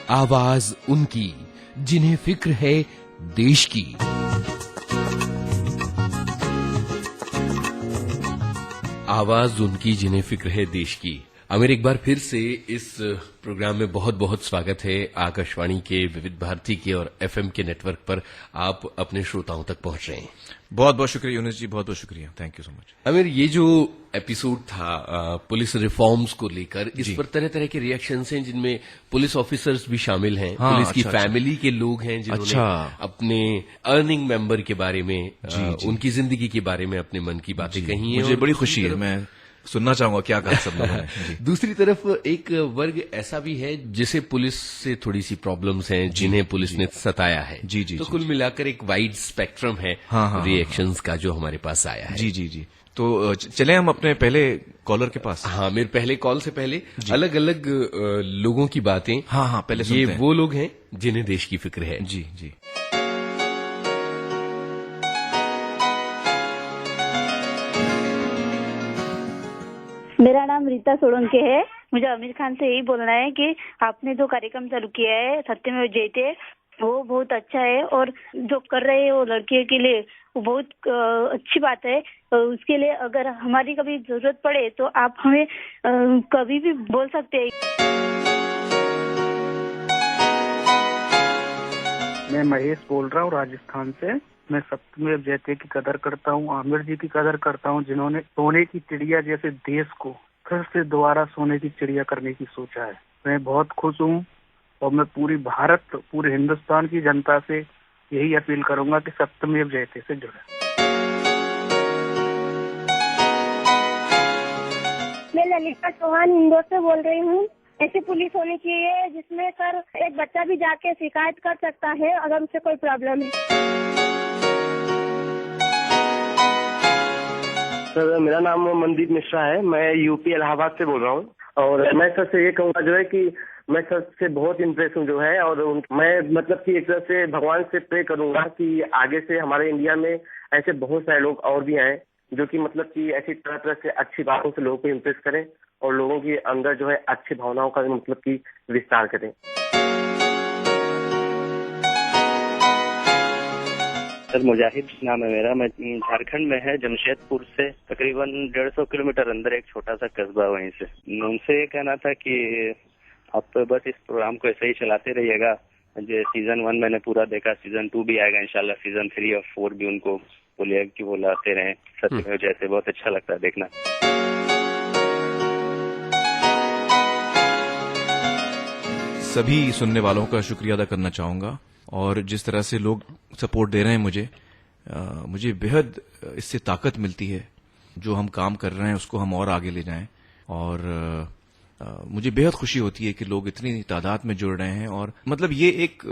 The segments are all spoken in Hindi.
आवाज उनकी जिन्हें फिक्र है देश की। आवाज उनकी जिन्हें फिक्र है देश की। आमिर, एक बार फिर से इस प्रोग्राम में बहुत बहुत स्वागत है। आकाशवाणी के विविध भारती के और एफएम के नेटवर्क पर आप अपने श्रोताओं तक पहुंच रहे हैं। बहुत बहुत शुक्रिया यूनुस जी, बहुत बहुत शुक्रिया, thank you so much. Aamir, ये जो एपिसोड था पुलिस रिफॉर्म्स को लेकर, इस पर तरह तरह के रिएक्शंस हैं जिनमें पुलिस ऑफिसर्स भी शामिल हैं, हाँ, पुलिस की अच्छा, फैमिली के लोग हैं जिन्होंने अपने अर्निंग मेंबर के बारे में उनकी जिंदगी के बारे में अपने मन की बातें कही हैं। मुझे बड़ी खुशी है, मैं सुनना चाहूंगा क्या कहा सब लोगों ने। दूसरी तरफ एक वर्ग ऐसा भी है जिसे पुलिस से थोड़ी सी प्रॉब्लम्स हैं, जिन्हें पुलिस ने सताया है। तो कुल मिलाकर एक वाइड स्पेक्ट्रम है रिएक्शंस का जो हमारे पास आया है। जी। तो चले हम अपने पहले कॉलर के पास। हाँ, मेरे पहले कॉल से पहले अलग अलग लोगों की बातें। हाँ, पहले ये वो लोग हैं जिन्हें देश की फिक्र है। जी। मेरा नाम रीता सोलंकी है। मुझे आमिर खान से यही बोलना है कि आपने जो कार्यक्रम चालू किया है सत्यमेव जयते, वो बहुत अच्छा है और जो कर रहे हैं वो लड़कियों के लिए वो बहुत अच्छी बात है। उसके लिए अगर हमारी कभी जरूरत पड़े तो आप हमें कभी भी बोल सकते हैं। मैं महेश बोल रहा हूँ राजस्थान से। मैं सत्यमेव जयते की कदर करता हूँ, आमिर जी की कदर करता हूँ, जिन्होंने सोने की चिड़िया जैसे देश को फिर से दोबारा सोने की चिड़िया करने की सोचा है। मैं बहुत खुश हूँ और मैं पूरे हिंदुस्तान की जनता से यही अपील करूंगा कि सत्यमेव जयते से जुड़े। मैं ललिता चौहान इंदौर से बोल रही हूँ। ऐसी पुलिस होनी चाहिए जिसमें सर एक बच्चा भी जाके शिकायत कर सकता है अगर उसे कोई प्रॉब्लम है। सर, मेरा नाम मनदीप मिश्रा है। मैं यूपी इलाहाबाद से बोल रहा हूँ और मैं सर से ये कहूँगा जो है कि मैं सर से बहुत इम्प्रेस हूँ जो है, और मैं मतलब कि एक तरह से भगवान से प्रे करूँगा कि आगे से हमारे इंडिया में ऐसे बहुत सारे लोग और भी आए जो कि मतलब कि ऐसी तरह तरह से अच्छी बातों से लोगों को इम्प्रेस करें और लोगों के अंदर जो है अच्छी भावनाओं का मतलब कि विस्तार करें। सर, मुजाहिद नाम है मेरा। मैं झारखंड में है, जमशेदपुर से तकरीबन 150 किलोमीटर अंदर एक छोटा सा कस्बा, वहीं से। उनसे ये कहना था कि आप बस इस प्रोग्राम को ऐसे ही चलाते रहिएगा। जो सीजन 1 मैंने पूरा देखा, सीजन 2 भी आएगा इंशाल्लाह, सीजन 3 और 4 भी उनको बोलिए कि वो लाते रहे। सत्यमेव जयते बहुत अच्छा लगता है देखना। सभी सुनने वालों का शुक्रिया अदा करना चाहूंगा, और जिस तरह से लोग सपोर्ट दे रहे हैं मुझे बेहद इससे ताकत मिलती है। जो हम काम कर रहे हैं उसको हम और आगे ले जाएं, और मुझे बेहद खुशी होती है कि लोग इतनी तादाद में जुड़ रहे हैं। और मतलब ये एक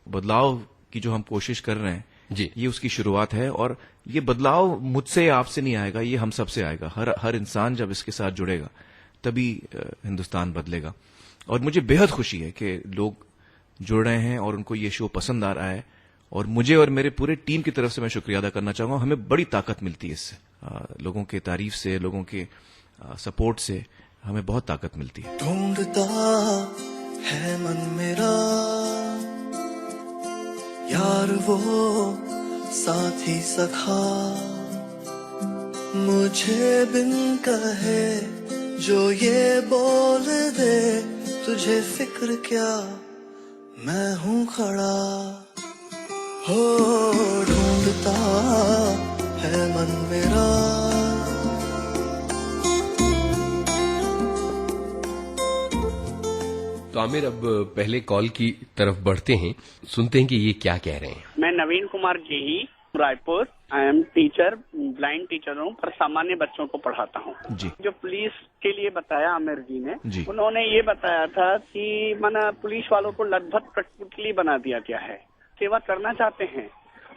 बदलाव की जो हम कोशिश कर रहे हैं जी, ये उसकी शुरुआत है। और ये बदलाव मुझसे आपसे नहीं आएगा, ये हम सबसे आएगा। हर इंसान जब इसके साथ जुड़ेगा तभी हिंदुस्तान बदलेगा। और मुझे बेहद खुशी है कि लोग जुड़ रहे हैं और उनको ये शो पसंद आ रहा है, और मुझे और मेरे पूरे टीम की तरफ से मैं शुक्रिया अदा करना चाहूंगा। हमें बड़ी ताकत मिलती है इससे, लोगों के तारीफ से, लोगों के सपोर्ट से हमें बहुत ताकत मिलती है। ढूंढता है मन मेरा यार वो साथी सखा, मुझे बिन कहे जो ये बोल दे, तुझे फिक्र क्या मैं हूँ खड़ा। हो ढूंढता है मन मेरा। तो आमिर, अब पहले कॉल की तरफ बढ़ते हैं, सुनते हैं कि ये क्या कह रहे हैं। मैं Naveen Kumar ji, Raipur. I am teacher, blind teacher हूँ, पर सामान्य बच्चों को पढ़ाता हूँ। जो पुलिस के लिए बताया आमिर जी ने, उन्होंने ये बताया था कि माना पुलिस वालों को लगभग कठपुतली बना दिया गया है। सेवा करना चाहते हैं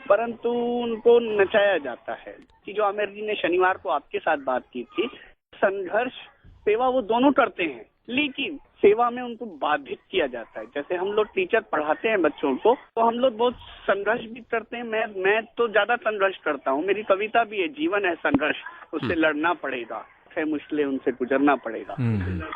परंतु उनको नचाया जाता है। कि जो आमिर जी ने शनिवार को आपके साथ बात की थी, संघर्ष सेवा वो दोनों करते हैं, लेकिन सेवा में उनको बाधित किया जाता है। जैसे हम लोग टीचर पढ़ाते हैं बच्चों को, तो हम लोग बहुत संघर्ष भी करते हैं। मैं तो ज्यादा संघर्ष करता हूँ। मेरी कविता भी है, जीवन है संघर्ष, उससे लड़ना पड़ेगा, है मुश्किलें उनसे गुजरना पड़ेगा।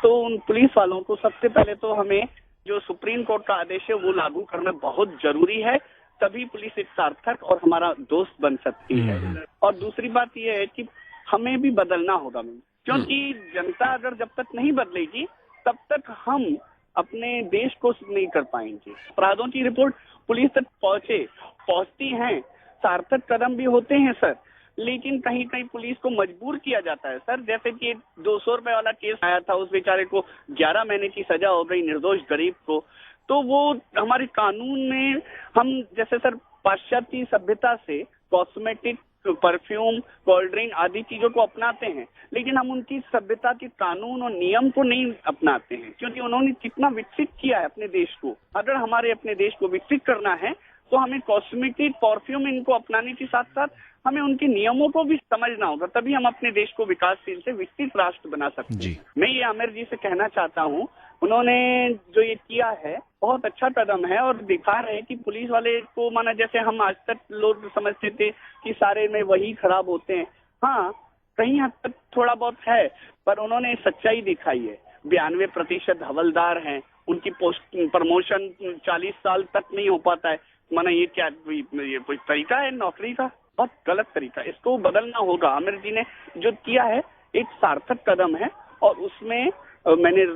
तो उन पुलिस वालों को सबसे पहले तो हमें जो सुप्रीम कोर्ट का आदेश है वो लागू करना बहुत जरूरी है, तभी पुलिस एक सार्थक और हमारा दोस्त बन सकती है। और दूसरी बात ये है कि हमें भी बदलना होगा, क्योंकि जनता अगर जब तक नहीं बदलेगी तब तक हम अपने देश को नहीं कर पाएंगे। अपराधों की रिपोर्ट पुलिस तक पहुंचती हैं, सार्थक कदम भी होते हैं सर, लेकिन कहीं कहीं पुलिस को मजबूर किया जाता है सर। जैसे कि 200 रुपए वाला केस आया था, उस बेचारे को 11 महीने की सजा हो गई, निर्दोष गरीब को। तो वो हमारे कानून में हम जैसे सर पाश्चात्य सभ्यता से कॉस्मेटिक, परफ्यूम, कोल्ड ड्रिंक आदि चीजों को अपनाते हैं, लेकिन हम उनकी सभ्यता के कानून और नियम को नहीं अपनाते हैं, क्योंकि उन्होंने कितना विकसित किया है अपने देश को। अगर हमारे अपने देश को विकसित करना है तो हमें कॉस्मेटिक, परफ्यूम इनको अपनाने के साथ साथ हमें उनके नियमों को भी समझना होगा, तभी हम अपने देश को विकासशील से विकसित राष्ट्र बना सकते हैं। मैं ये आमिर जी से कहना चाहता हूँ, उन्होंने जो ये किया है बहुत अच्छा कदम है और दिखा रहे हैं कि पुलिस वाले को, माना जैसे हम आज तक लोग समझते थे कि सारे में वही खराब होते हैं, हाँ कहीं हद तक थोड़ा बहुत है, पर उन्होंने सच्चाई दिखाई है। 92% हवलदार हैं, उनकी पोस्ट प्रमोशन 40 साल तक नहीं हो पाता है। माना ये क्या, ये कोई तरीका है नौकरी का? बहुत गलत तरीका, इसको बदलना होगा। आमिर जी ने जो किया है एक सार्थक कदम है और उसमें मैंने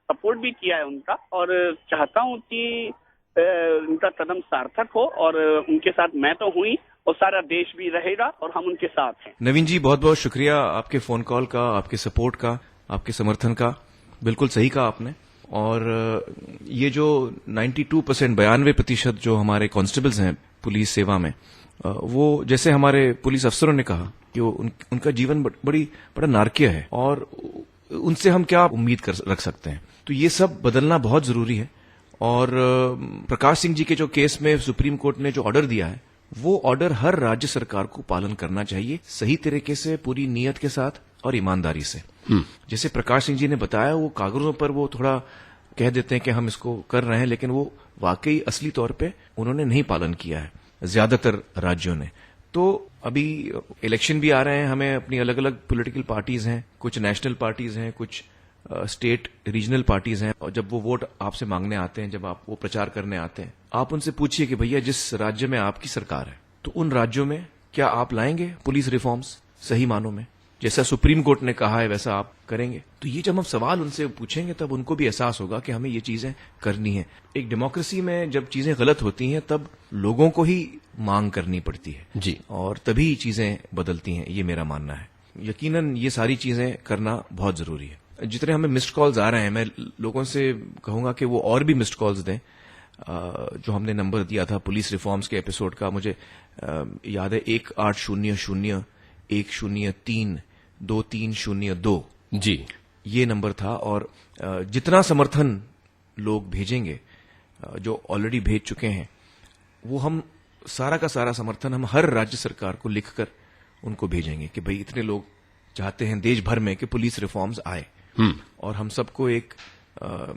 सपोर्ट भी किया है उनका, और चाहता हूं कि उनका कदम सार्थक हो, और उनके साथ मैं तो हुई और सारा देश भी रहेगा और हम उनके साथ हैं। नवीन जी, बहुत बहुत शुक्रिया आपके फोन कॉल का, आपके सपोर्ट का, आपके समर्थन का। बिल्कुल सही कहा आपने। और ये जो 92% जो हमारे कांस्टेबल्स हैं पुलिस सेवा में, वो जैसे हमारे पुलिस अफसरों ने कहा कि उनका जीवन बड़ा नारकीय है और उनसे हम क्या उम्मीद रख सकते हैं। तो ये सब बदलना बहुत जरूरी है। और प्रकाश सिंह जी के जो केस में सुप्रीम कोर्ट ने जो ऑर्डर दिया है, वो ऑर्डर हर राज्य सरकार को पालन करना चाहिए, सही तरीके से, पूरी नियत के साथ और ईमानदारी से। जैसे प्रकाश सिंह जी ने बताया, वो कागजों पर वो थोड़ा कह देते हैं कि हम इसको कर रहे हैं, लेकिन वो वाकई असली तौर पे उन्होंने नहीं पालन किया है ज्यादातर राज्यों ने। तो अभी इलेक्शन भी आ रहे हैं, हमें अपनी अलग अलग पॉलिटिकल पार्टीज हैं, कुछ नेशनल पार्टीज हैं, कुछ स्टेट रीजनल पार्टीज हैं, और जब वो वोट आपसे मांगने आते हैं, जब आप वो प्रचार करने आते हैं, आप उनसे पूछिए कि भैया जिस राज्य में आपकी सरकार है, तो उन राज्यों में क्या आप लाएंगे पुलिस रिफॉर्म्स सही मानों में, जैसा सुप्रीम कोर्ट ने कहा है वैसा आप करेंगे? तो ये जब हम सवाल उनसे पूछेंगे तब उनको भी एहसास होगा कि हमें ये चीजें करनी है। एक डेमोक्रेसी में जब चीजें गलत होती हैं तब लोगों को ही मांग करनी पड़ती है जी, और तभी चीजें बदलती हैं, ये मेरा मानना है। यकीनन ये सारी चीजें करना बहुत जरूरी है। जितने हमें मिस्ड कॉल्स आ रहे हैं, मैं लोगों से कहूंगा कि वो और भी मिस्ड कॉल्स दें। जो हमने नंबर दिया था पुलिस रिफॉर्म्स के एपिसोड का, मुझे याद है 1800-103-2302 जी, ये नंबर था। और जितना समर्थन लोग भेजेंगे, जो ऑलरेडी भेज चुके हैं, वो हम सारा का सारा समर्थन हम हर राज्य सरकार को लिखकर उनको भेजेंगे कि भाई इतने लोग चाहते हैं देश भर में कि पुलिस रिफॉर्म्स आए और हम सबको एक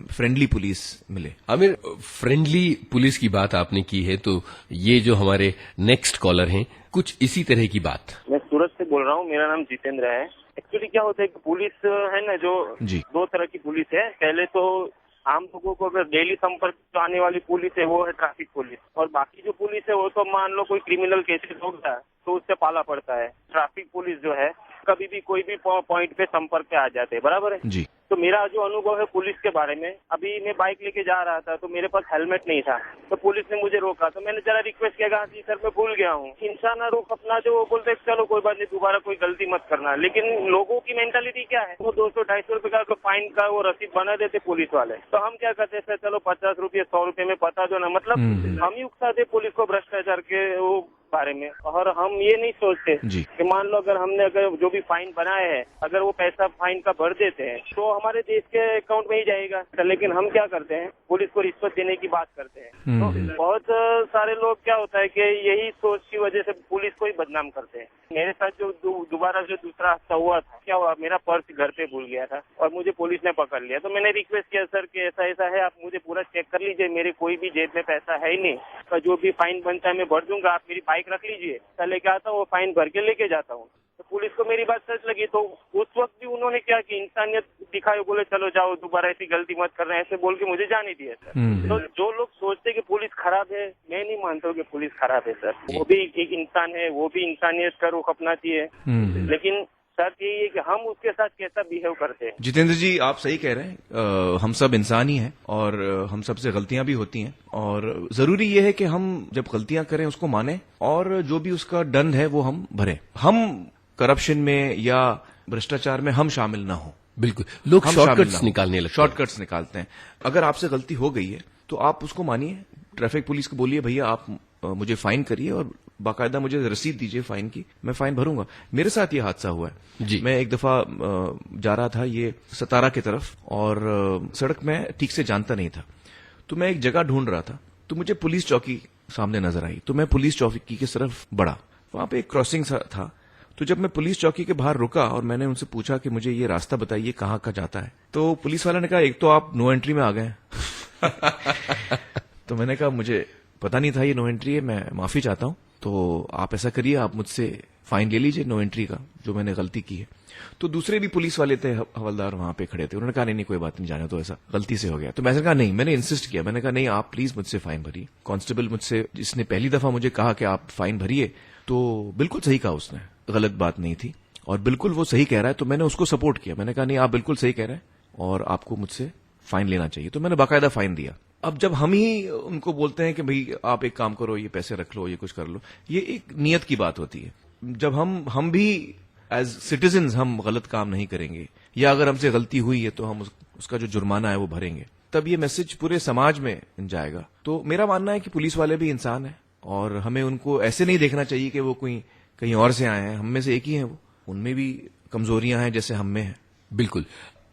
फ्रेंडली पुलिस मिले। आमिर, फ्रेंडली पुलिस की बात आपने की है, तो ये जो हमारे नेक्स्ट कॉलर हैं, कुछ इसी तरह की बात। मैं सूरत से बोल रहा हूँ, मेरा नाम जितेंद्र है। एक्चुअली क्या होता है कि पुलिस है ना, जो दो तरह की पुलिस है। पहले तो आम लोगों को अगर डेली संपर्क जो आने वाली पुलिस है वो है ट्रैफिक पुलिस, और बाकी जो पुलिस है वो तो मान लो कोई क्रिमिनल केसेस हो गया तो उससे पाला पड़ता है। ट्रैफिक पुलिस जो है कभी भी कोई भी पॉइंट पे संपर्क पे आ जाते हैं, बराबर है जी। तो मेरा जो अनुभव है पुलिस के बारे में, अभी मैं बाइक लेके जा रहा था तो मेरे पास हेलमेट नहीं था, तो पुलिस ने मुझे रोका, तो मैंने जरा रिक्वेस्ट किया, हाँ जी सर मैं भूल गया हूँ। इंसान रुक अपना जो बोलते चलो कोई बात नहीं, दोबारा कोई गलती मत करना। लेकिन लोगों की मेंटालिटी क्या है, वो 200-250 रुपए का फाइन का वो रसीद बना देते पुलिस वाले। तो हम क्या करते सर, चलो 50 रुपये 100 रुपये में बता दो ना, मतलब हम ही उकसाते पुलिस को भ्रष्टाचार के वो बारे में। और हम ये नहीं सोचते कि मान लो अगर जो भी फाइन बनाए हैं, अगर वो पैसा फाइन का भर देते हैं तो हमारे देश के अकाउंट में ही जाएगा। लेकिन हम क्या करते हैं, पुलिस को रिश्वत देने की बात करते हैं। तो बहुत सारे लोग क्या होता है कि यही सोच की वजह से पुलिस को ही बदनाम करते हैं। मेरे साथ जो दोबारा जो दूसरा हादसा हुआ था, क्या हुआ, मेरा पर्स घर पे भूल गया था और मुझे पुलिस ने पकड़ लिया। तो मैंने रिक्वेस्ट किया सर कि ऐसा ऐसा है, आप मुझे पूरा चेक कर लीजिए, मेरे कोई भी जेब में पैसा है ही नहीं, तो जो भी फाइन बनता है मैं भर दूंगा, आप मेरी बाइक रख लीजिए। तो लेके आता हूँ, वो फाइन भर के लेके जाता हूँ। तो पुलिस को मेरी बात सच लगी, तो उस वक्त भी उन्होंने क्या कि इंसानियत दिखाई, बोले चलो जाओ दोबारा ऐसी गलती मत कर रहे हैं, ऐसे बोल के मुझे जाने दिया सर। तो जो लोग सोचते कि पुलिस खराब है, मैं नहीं मानता हूँ कि पुलिस खराब है सर। वो भी एक इंसान है, वो भी इंसानियत का रुख अपनाती है, लेकिन शर्त यही है कि हम उसके साथ कैसा बिहेव करते हैं। जितेंद्र जी, आप सही कह रहे हैं। हम सब इंसान ही हैं और हम सबसे गलतियां भी होती हैं, और जरूरी ये है कि हम जब गलतियां करें उसको माने और जो भी उसका दंड है वो हम भरें। हम करप्शन में या भ्रष्टाचार में हम शामिल ना हो। बिल्कुल, लोग शॉर्टकट्स निकालने लगते हैं। शॉर्टकट्स निकालते हैं। अगर आपसे गलती हो गई है तो आप उसको मानिए, ट्रैफिक पुलिस को बोलिए भैया आप मुझे फाइन करिए और बाकायदा मुझे रसीद दीजिए फाइन की, मैं फाइन भरूंगा। मेरे साथ ये हादसा हुआ है जी। मैं एक दफा जा रहा था ये सतारा की तरफ, और सड़क में ठीक से जानता नहीं था, तो मैं एक जगह ढूंढ रहा था, तो मुझे पुलिस चौकी सामने नजर आई, तो मैं पुलिस चौकी की तरफ बढ़ा। वहां पे एक क्रॉसिंग था, तो जब मैं पुलिस चौकी के बाहर रुका और मैंने उनसे पूछा कि मुझे ये रास्ता बताइए कहाँ का जाता है, तो पुलिस वाले ने कहा एक तो आप नो एंट्री में आ गए तो मैंने कहा मुझे पता नहीं था ये नो एंट्री है, मैं माफी चाहता हूं, तो आप ऐसा करिए, आप मुझसे फाइन ले लीजिए नो एंट्री का, जो मैंने गलती की है। तो दूसरे भी पुलिस वाले थे, हवलदार वहां पे खड़े थे, उन्होंने कहा नहीं कोई बात नहीं, जाने तो ऐसा गलती से हो गया। तो मैंने कहा नहीं, मैंने इंसिस्ट किया, मैंने कहा नहीं आप प्लीज मुझसे फाइन भरिए। कांस्टेबल मुझसे, जिसने पहली दफा मुझे कहा कि आप फाइन भरिए, तो बिल्कुल सही कहा उसने, गलत बात नहीं थी और बिल्कुल वो सही कह रहा है, तो मैंने उसको सपोर्ट किया। मैंने कहा नहीं आप बिल्कुल सही कह रहे हैं और आपको मुझसे फाइन लेना चाहिए, तो मैंने बाकायदा फाइन दिया। अब जब हम ही उनको बोलते हैं कि भाई आप एक काम करो, ये पैसे रख लो, ये कुछ कर लो, ये एक नियत की बात होती है। जब हम भी एज सिटीजन्स हम गलत काम नहीं करेंगे, या अगर हमसे गलती हुई है तो हम उसका जो जुर्माना है वो भरेंगे, तब ये मैसेज पूरे समाज में जाएगा। तो मेरा मानना है कि पुलिस वाले भी इंसान हैं और हमें उनको ऐसे नहीं देखना चाहिए कि वो कोई कहीं और से आए हैं, हम में से एक ही हैं वो, उनमें भी कमजोरियां हैं जैसे हम में हैं। बिल्कुल।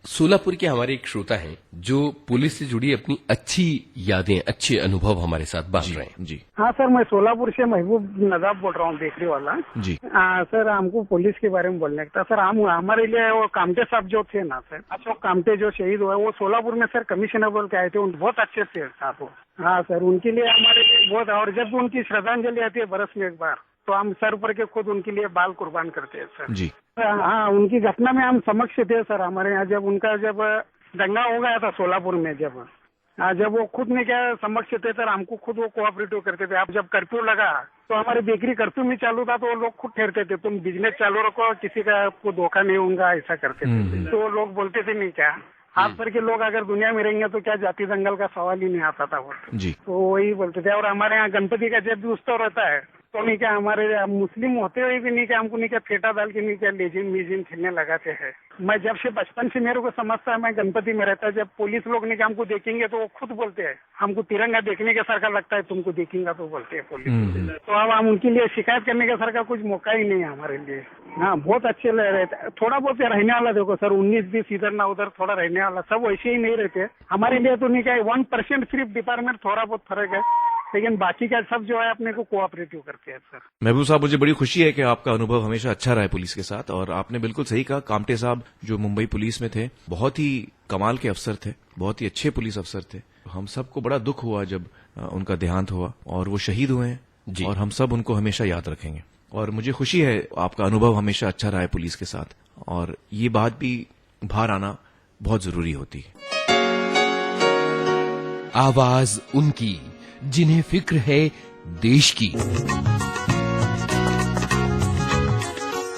सोलापुर के हमारे एक श्रोता हैं जो पुलिस से जुड़ी अपनी अच्छी यादें, अच्छे अनुभव हमारे साथ बांट रहे हैं। जी हाँ सर, मैं सोलापुर से महबूब नदाब बोल रहा हूँ, बेकरी वाला जी। सर हमको पुलिस के बारे में बोलने का था सर। हम हमारे लिए वो कामटे साहब जो थे ना सर, अशोक कामटे जो शहीद हुए, वो सोलापुर में सर कमिश्नर बोल के आए थे, बहुत अच्छे थे साहब वो। हाँ सर, उनके लिए हमारे लिए बहुत, और जब उनकी श्रद्धांजलि आती है बरस में एक बार, तो हम सर पर के खुद उनके लिए बाल कुर्बान करते हैं सर जी। हाँ, उनकी घटना में हम समक्ष थे सर। हमारे यहाँ जब उनका दंगा हो गया था सोलापुर में, जब वो खुद ने क्या समक्ष थे सर, हमको खुद वो कोऑपरेटिव करते थे। अब जब कर्फ्यू लगा तो हमारी बेकरी कर्फ्यू में चालू था, तो वो लोग खुद ठहरते थे, तुम बिजनेस चालू रखो, किसी का आपको धोखा नहीं होगा, ऐसा करते थे। तो लोग बोलते थे नहीं क्या, हाथ भर के लोग अगर दुनिया में रहेंगे तो क्या जाति दंगल का सवाल ही नहीं आता था वो जी। तो वही बोलते थे। और हमारे यहाँ गणपति का जब भी उत्सव रहता है तो नहीं क्या, हमारे मुस्लिम होते हुए भी नहीं क्या, हमको नहीं क्या फेटा डाल के नहीं क्या लेजिम मीजिम खेलने लगाते हैं। मैं जब से बचपन से मेरे को समझता है, मैं गणपति में रहता है, जब पुलिस लोग नहीं क्या हमको देखेंगे तो वो खुद बोलते हैं हमको तिरंगा देखने के सर का लगता है, तुमको देखेंगे तो बोलते हैं पुलिस। तो अब हम उनके लिए शिकायत करने का सर का कुछ मौका ही नहीं है हमारे लिए। हाँ, बहुत अच्छे रहते, थोड़ा बहुत रहने वाला देखो सर, 19-20 इधर ना उधर थोड़ा रहने वाला, सब वैसे ही नहीं रहते। हमारे लिए तो नहीं क्या 1% सिर्फ डिपार्टमेंट थोड़ा बहुत फर्क है, लेकिन बाकी का सब जो है अपने को कोऑपरेटिव करते हैं सर। महबूब साहब, मुझे बड़ी खुशी है कि आपका अनुभव हमेशा अच्छा रहा है पुलिस के साथ, और आपने बिल्कुल सही कहा, कामटे साहब जो मुंबई पुलिस में थे बहुत ही कमाल के अफसर थे, बहुत ही अच्छे पुलिस अफसर थे। हम सबको बड़ा दुख हुआ जब उनका देहांत हुआ, और वो शहीद हुए हैं और हम सब उनको हमेशा याद रखेंगे। और मुझे खुशी है आपका अनुभव हमेशा अच्छा रहा है पुलिस के साथ, और ये बात भी बाहर आना बहुत जरूरी होती है। आवाज उनकी जिन्हें फिक्र है देश की।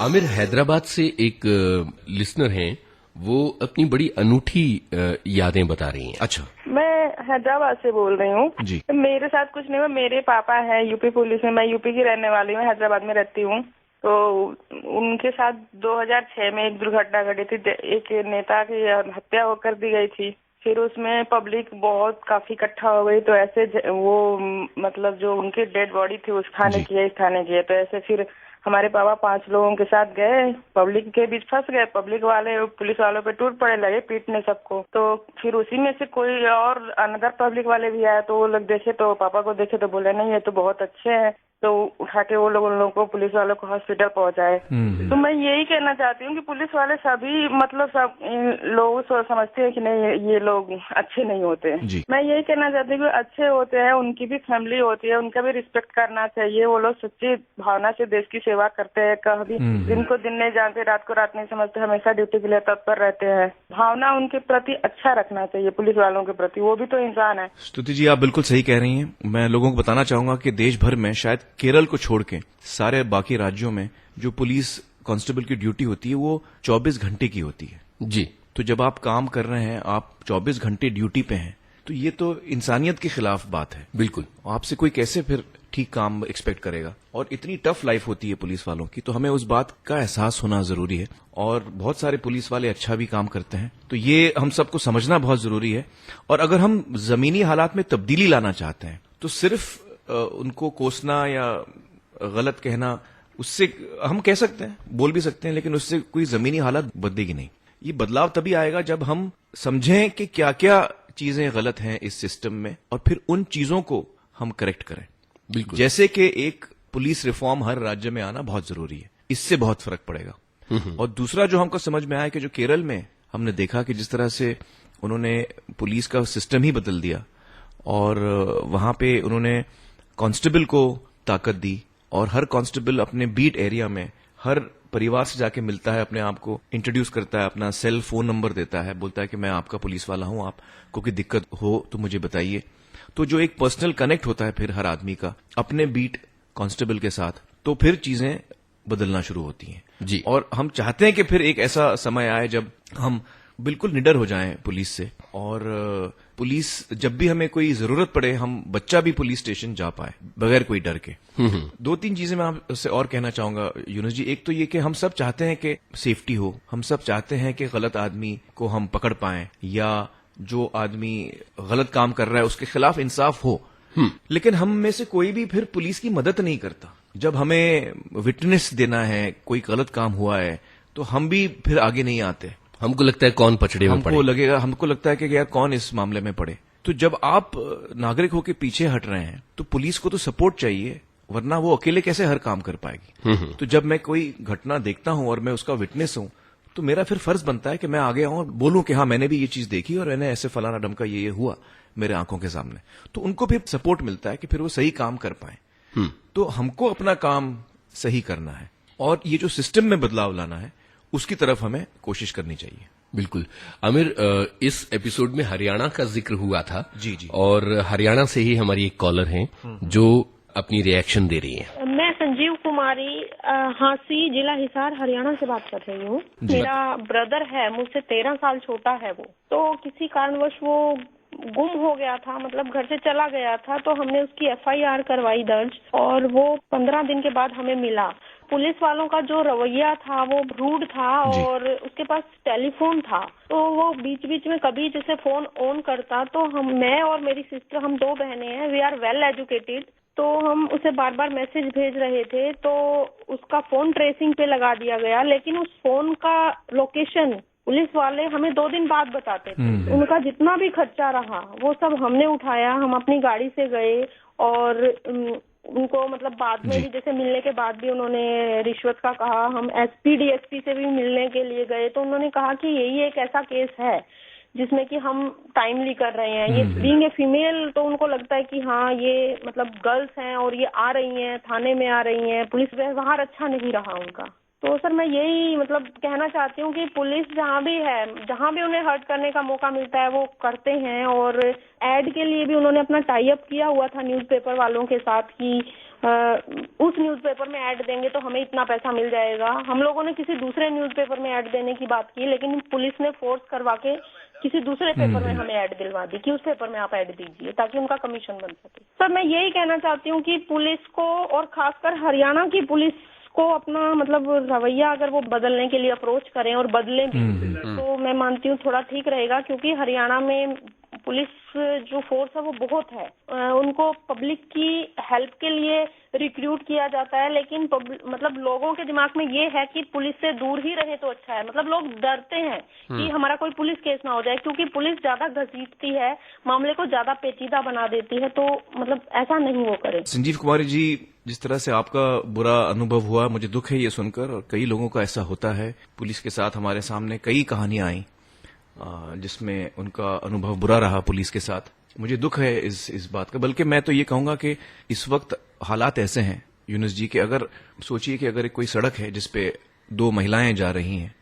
आमिर, हैदराबाद से एक लिसनर हैं, वो अपनी बड़ी अनूठी यादें बता रही हैं। अच्छा, मैं हैदराबाद से बोल रही हूँ जी। मेरे साथ कुछ नहीं हुआ, मेरे पापा हैं यूपी पुलिस में, मैं यूपी की रहने वाली हूँ, हैदराबाद में रहती हूँ। तो उनके साथ 2006 में एक दुर्घटना घटी थी, एक नेता की हत्या कर दी गई थी। फिर उसमें पब्लिक बहुत काफी इकट्ठा हो गई, तो ऐसे वो मतलब जो उनकी डेड बॉडी थी उस थाने की है, इस थाने की है, तो ऐसे फिर हमारे पापा 5 लोगों के साथ गए, पब्लिक के बीच फंस गए, पब्लिक वाले पुलिस वालों पे टूट पड़े, लगे पीटने सबको। तो फिर उसी में से कोई और अनदर पब्लिक वाले भी आए, तो वो लोग देखे, तो पापा को देखे तो बोले नहीं ये तो बहुत अच्छे हैं, तो उठा के वो लोग उन लोगों को, पुलिस वालों को हॉस्पिटल पहुंचाए। तो मैं यही कहना चाहती हूँ कि पुलिस वाले सभी मतलब सब लोग समझते हैं कि नहीं ये लोग अच्छे नहीं होते। मैं यही कहना चाहती हूँ कि अच्छे होते हैं, उनकी भी फैमिली होती है, उनका भी रिस्पेक्ट करना चाहिए। वो लोग सच्ची भावना से देश की सेवा करते हैं, कभी दिन को दिन नहीं जानते, रात को रात नहीं समझते, हमेशा ड्यूटी के लिए तत्पर रहते हैं। भावना उनके प्रति अच्छा रखना चाहिए, पुलिस वालों के प्रति, वो भी तो इंसान है। स्तुति जी, आप बिल्कुल सही कह रही हैं। मैं लोगों को बताना चाहूंगा कि देश भर में, शायद केरल को छोड़ के सारे बाकी राज्यों में जो पुलिस कांस्टेबल की ड्यूटी होती है वो 24 घंटे की होती है जी। तो जब आप काम कर रहे हैं, आप 24 घंटे ड्यूटी पे हैं, तो ये तो इंसानियत के खिलाफ बात है। बिल्कुल। आपसे कोई कैसे फिर ठीक काम एक्सपेक्ट करेगा? और इतनी टफ लाइफ होती है पुलिस वालों की, तो हमें उस बात का एहसास होना जरूरी है। और बहुत सारे पुलिस वाले अच्छा भी काम करते हैं, तो ये हम सबको समझना बहुत जरूरी है। और अगर हम जमीनी हालात में तब्दीली लाना चाहते हैं, तो सिर्फ उनको कोसना या गलत कहना, उससे हम कह सकते हैं, बोल भी सकते हैं, लेकिन उससे कोई जमीनी हालत बदलेगी नहीं। ये बदलाव तभी आएगा जब हम समझें कि क्या क्या चीजें गलत हैं इस सिस्टम में, और फिर उन चीजों को हम करेक्ट करें। बिल्कुल। जैसे कि एक पुलिस रिफॉर्म हर राज्य में आना बहुत जरूरी है, इससे बहुत फर्क पड़ेगा। और दूसरा जो हमको समझ में आया कि जो केरल में हमने देखा कि जिस तरह से उन्होंने पुलिस का सिस्टम ही बदल दिया, और वहां पे उन्होंने कांस्टेबल को ताकत दी, और हर कांस्टेबल अपने बीट एरिया में हर परिवार से जाके मिलता है, अपने आप को इंट्रोड्यूस करता है, अपना सेल फोन नंबर देता है, बोलता है कि मैं आपका पुलिस वाला हूं, आपको कोई दिक्कत हो तो मुझे बताइए। तो जो एक पर्सनल कनेक्ट होता है फिर हर आदमी का अपने बीट कांस्टेबल के साथ, तो फिर चीजें बदलना शुरू होती हैं जी। और हम चाहते हैं कि फिर एक ऐसा समय आए जब हम बिल्कुल निडर हो जाएं पुलिस से, और पुलिस जब भी हमें कोई जरूरत पड़े, हम बच्चा भी पुलिस स्टेशन जा पाए बगैर कोई डर के। 2-3 चीजें मैं आपसे और कहना चाहूंगा यूनुस जी। एक तो ये कि हम सब चाहते हैं कि सेफ्टी हो, हम सब चाहते हैं कि गलत आदमी को हम पकड़ पाएं, या जो आदमी गलत काम कर रहा है उसके खिलाफ इंसाफ हो। लेकिन हम में से कोई भी फिर पुलिस की मदद नहीं करता। जब हमें विटनेस देना है, कोई गलत काम हुआ है, तो हम भी फिर आगे नहीं आते। हमको लगता है कौन पछड़े में पड़े, हमको लगता है कि यार कौन इस मामले में पड़े। तो जब आप नागरिक होकर पीछे हट रहे हैं, तो पुलिस को तो सपोर्ट चाहिए, वरना वो अकेले कैसे हर काम कर पाएगी। तो जब मैं कोई घटना देखता हूं और मैं उसका विटनेस हूं, तो मेरा फिर फर्ज बनता है कि मैं आगे आऊं और बोलूं कि हाँ, मैंने भी ये चीज देखी और मैंने ऐसे फलाना डमका ये हुआ मेरे आंखों के सामने। तो उनको भी सपोर्ट मिलता है कि फिर वो सही काम कर पाए। तो हमको अपना काम सही करना है, और ये जो सिस्टम में बदलाव लाना है, उसकी तरफ हमें कोशिश करनी चाहिए। बिल्कुल। आमिर, इस एपिसोड में हरियाणा का जिक्र हुआ था। जी जी। और हरियाणा से ही हमारी एक कॉलर हैं जो अपनी रिएक्शन दे रही हैं। मैं संजीव कुमारी हांसी, जिला हिसार, हरियाणा से बात कर रही हूँ। मेरा ब्रदर है, मुझसे 13 साल छोटा है वो। तो किसी कारणवश वो गुम हो गया था, मतलब घर से चला गया था। तो हमने उसकी FIR करवाई दर्ज, और वो 15 दिन के बाद हमें मिला। पुलिस वालों का जो रवैया था वो रूड था, और उसके पास टेलीफोन था। तो वो बीच बीच में कभी जैसे फोन ऑन करता, तो मैं और मेरी सिस्टर, हम 2 बहनें हैं, वी आर वेल एजुकेटेड, तो हम उसे बार बार मैसेज भेज रहे थे। तो उसका फोन ट्रेसिंग पे लगा दिया गया, लेकिन उस फोन का लोकेशन पुलिस वाले हमें 2 दिन बाद बताते थे। उनका जितना भी खर्चा रहा वो सब हमने उठाया। हम अपनी गाड़ी से गए, और उनको मतलब बाद में भी जैसे मिलने के बाद भी उन्होंने रिश्वत का कहा। हम SP DSP से भी मिलने के लिए गए, तो उन्होंने कहा कि यही एक ऐसा केस है जिसमें कि हम टाइमली कर रहे हैं। ये बीइंग ए फीमेल, तो उनको लगता है कि हाँ, ये मतलब गर्ल्स हैं और ये आ रही हैं, थाने में आ रही हैं, पुलिस व्यवहार अच्छा नहीं रहा उनका। तो सर मैं यही मतलब कहना चाहती हूँ कि पुलिस जहाँ भी है, जहाँ भी उन्हें हर्ट करने का मौका मिलता है वो करते हैं। और एड के लिए भी उन्होंने अपना टाई अप किया हुआ था न्यूज़पेपर वालों के साथ कि उस न्यूज़पेपर में ऐड देंगे तो हमें इतना पैसा मिल जाएगा। हम लोगों ने किसी दूसरे न्यूज़पेपर में ऐड देने की बात की, लेकिन पुलिस ने फोर्स करवा के किसी दूसरे पेपर में हमें ऐड दिलवा दी कि उस पेपर में आप ऐड दीजिए ताकि उनका कमीशन बन सके। सर मैं यही कहना चाहती हूँ कि पुलिस को, और खासकर हरियाणा की पुलिस को, अपना मतलब रवैया अगर वो बदलने के लिए अप्रोच करें और बदलें भी, तो मैं मानती हूँ थोड़ा ठीक रहेगा। क्योंकि हरियाणा में पुलिस जो फोर्स है वो बहुत है, उनको पब्लिक की हेल्प के लिए रिक्रूट किया जाता है, लेकिन मतलब लोगों के दिमाग में ये है कि पुलिस से दूर ही रहे तो अच्छा है। मतलब लोग डरते हैं कि हमारा कोई पुलिस केस ना हो जाए, क्योंकि पुलिस ज्यादा घसीटती है, मामले को ज्यादा पेचीदा बना देती है। तो मतलब ऐसा नहीं वो करे। संजीव कुमारी जी, जिस तरह से आपका बुरा अनुभव हुआ, मुझे दुख है ये सुनकर, और कई लोगों का ऐसा होता है। पुलिस के साथ हमारे सामने कई कहानियां आई जिसमें उनका अनुभव बुरा रहा पुलिस के साथ। मुझे दुख है इस बात का। बल्कि मैं तो ये कहूंगा कि इस वक्त हालात ऐसे हैं यूनुस जी कि अगर सोचिए कि अगर कोई सड़क है जिसपे 2 महिलाएं जा रही हैं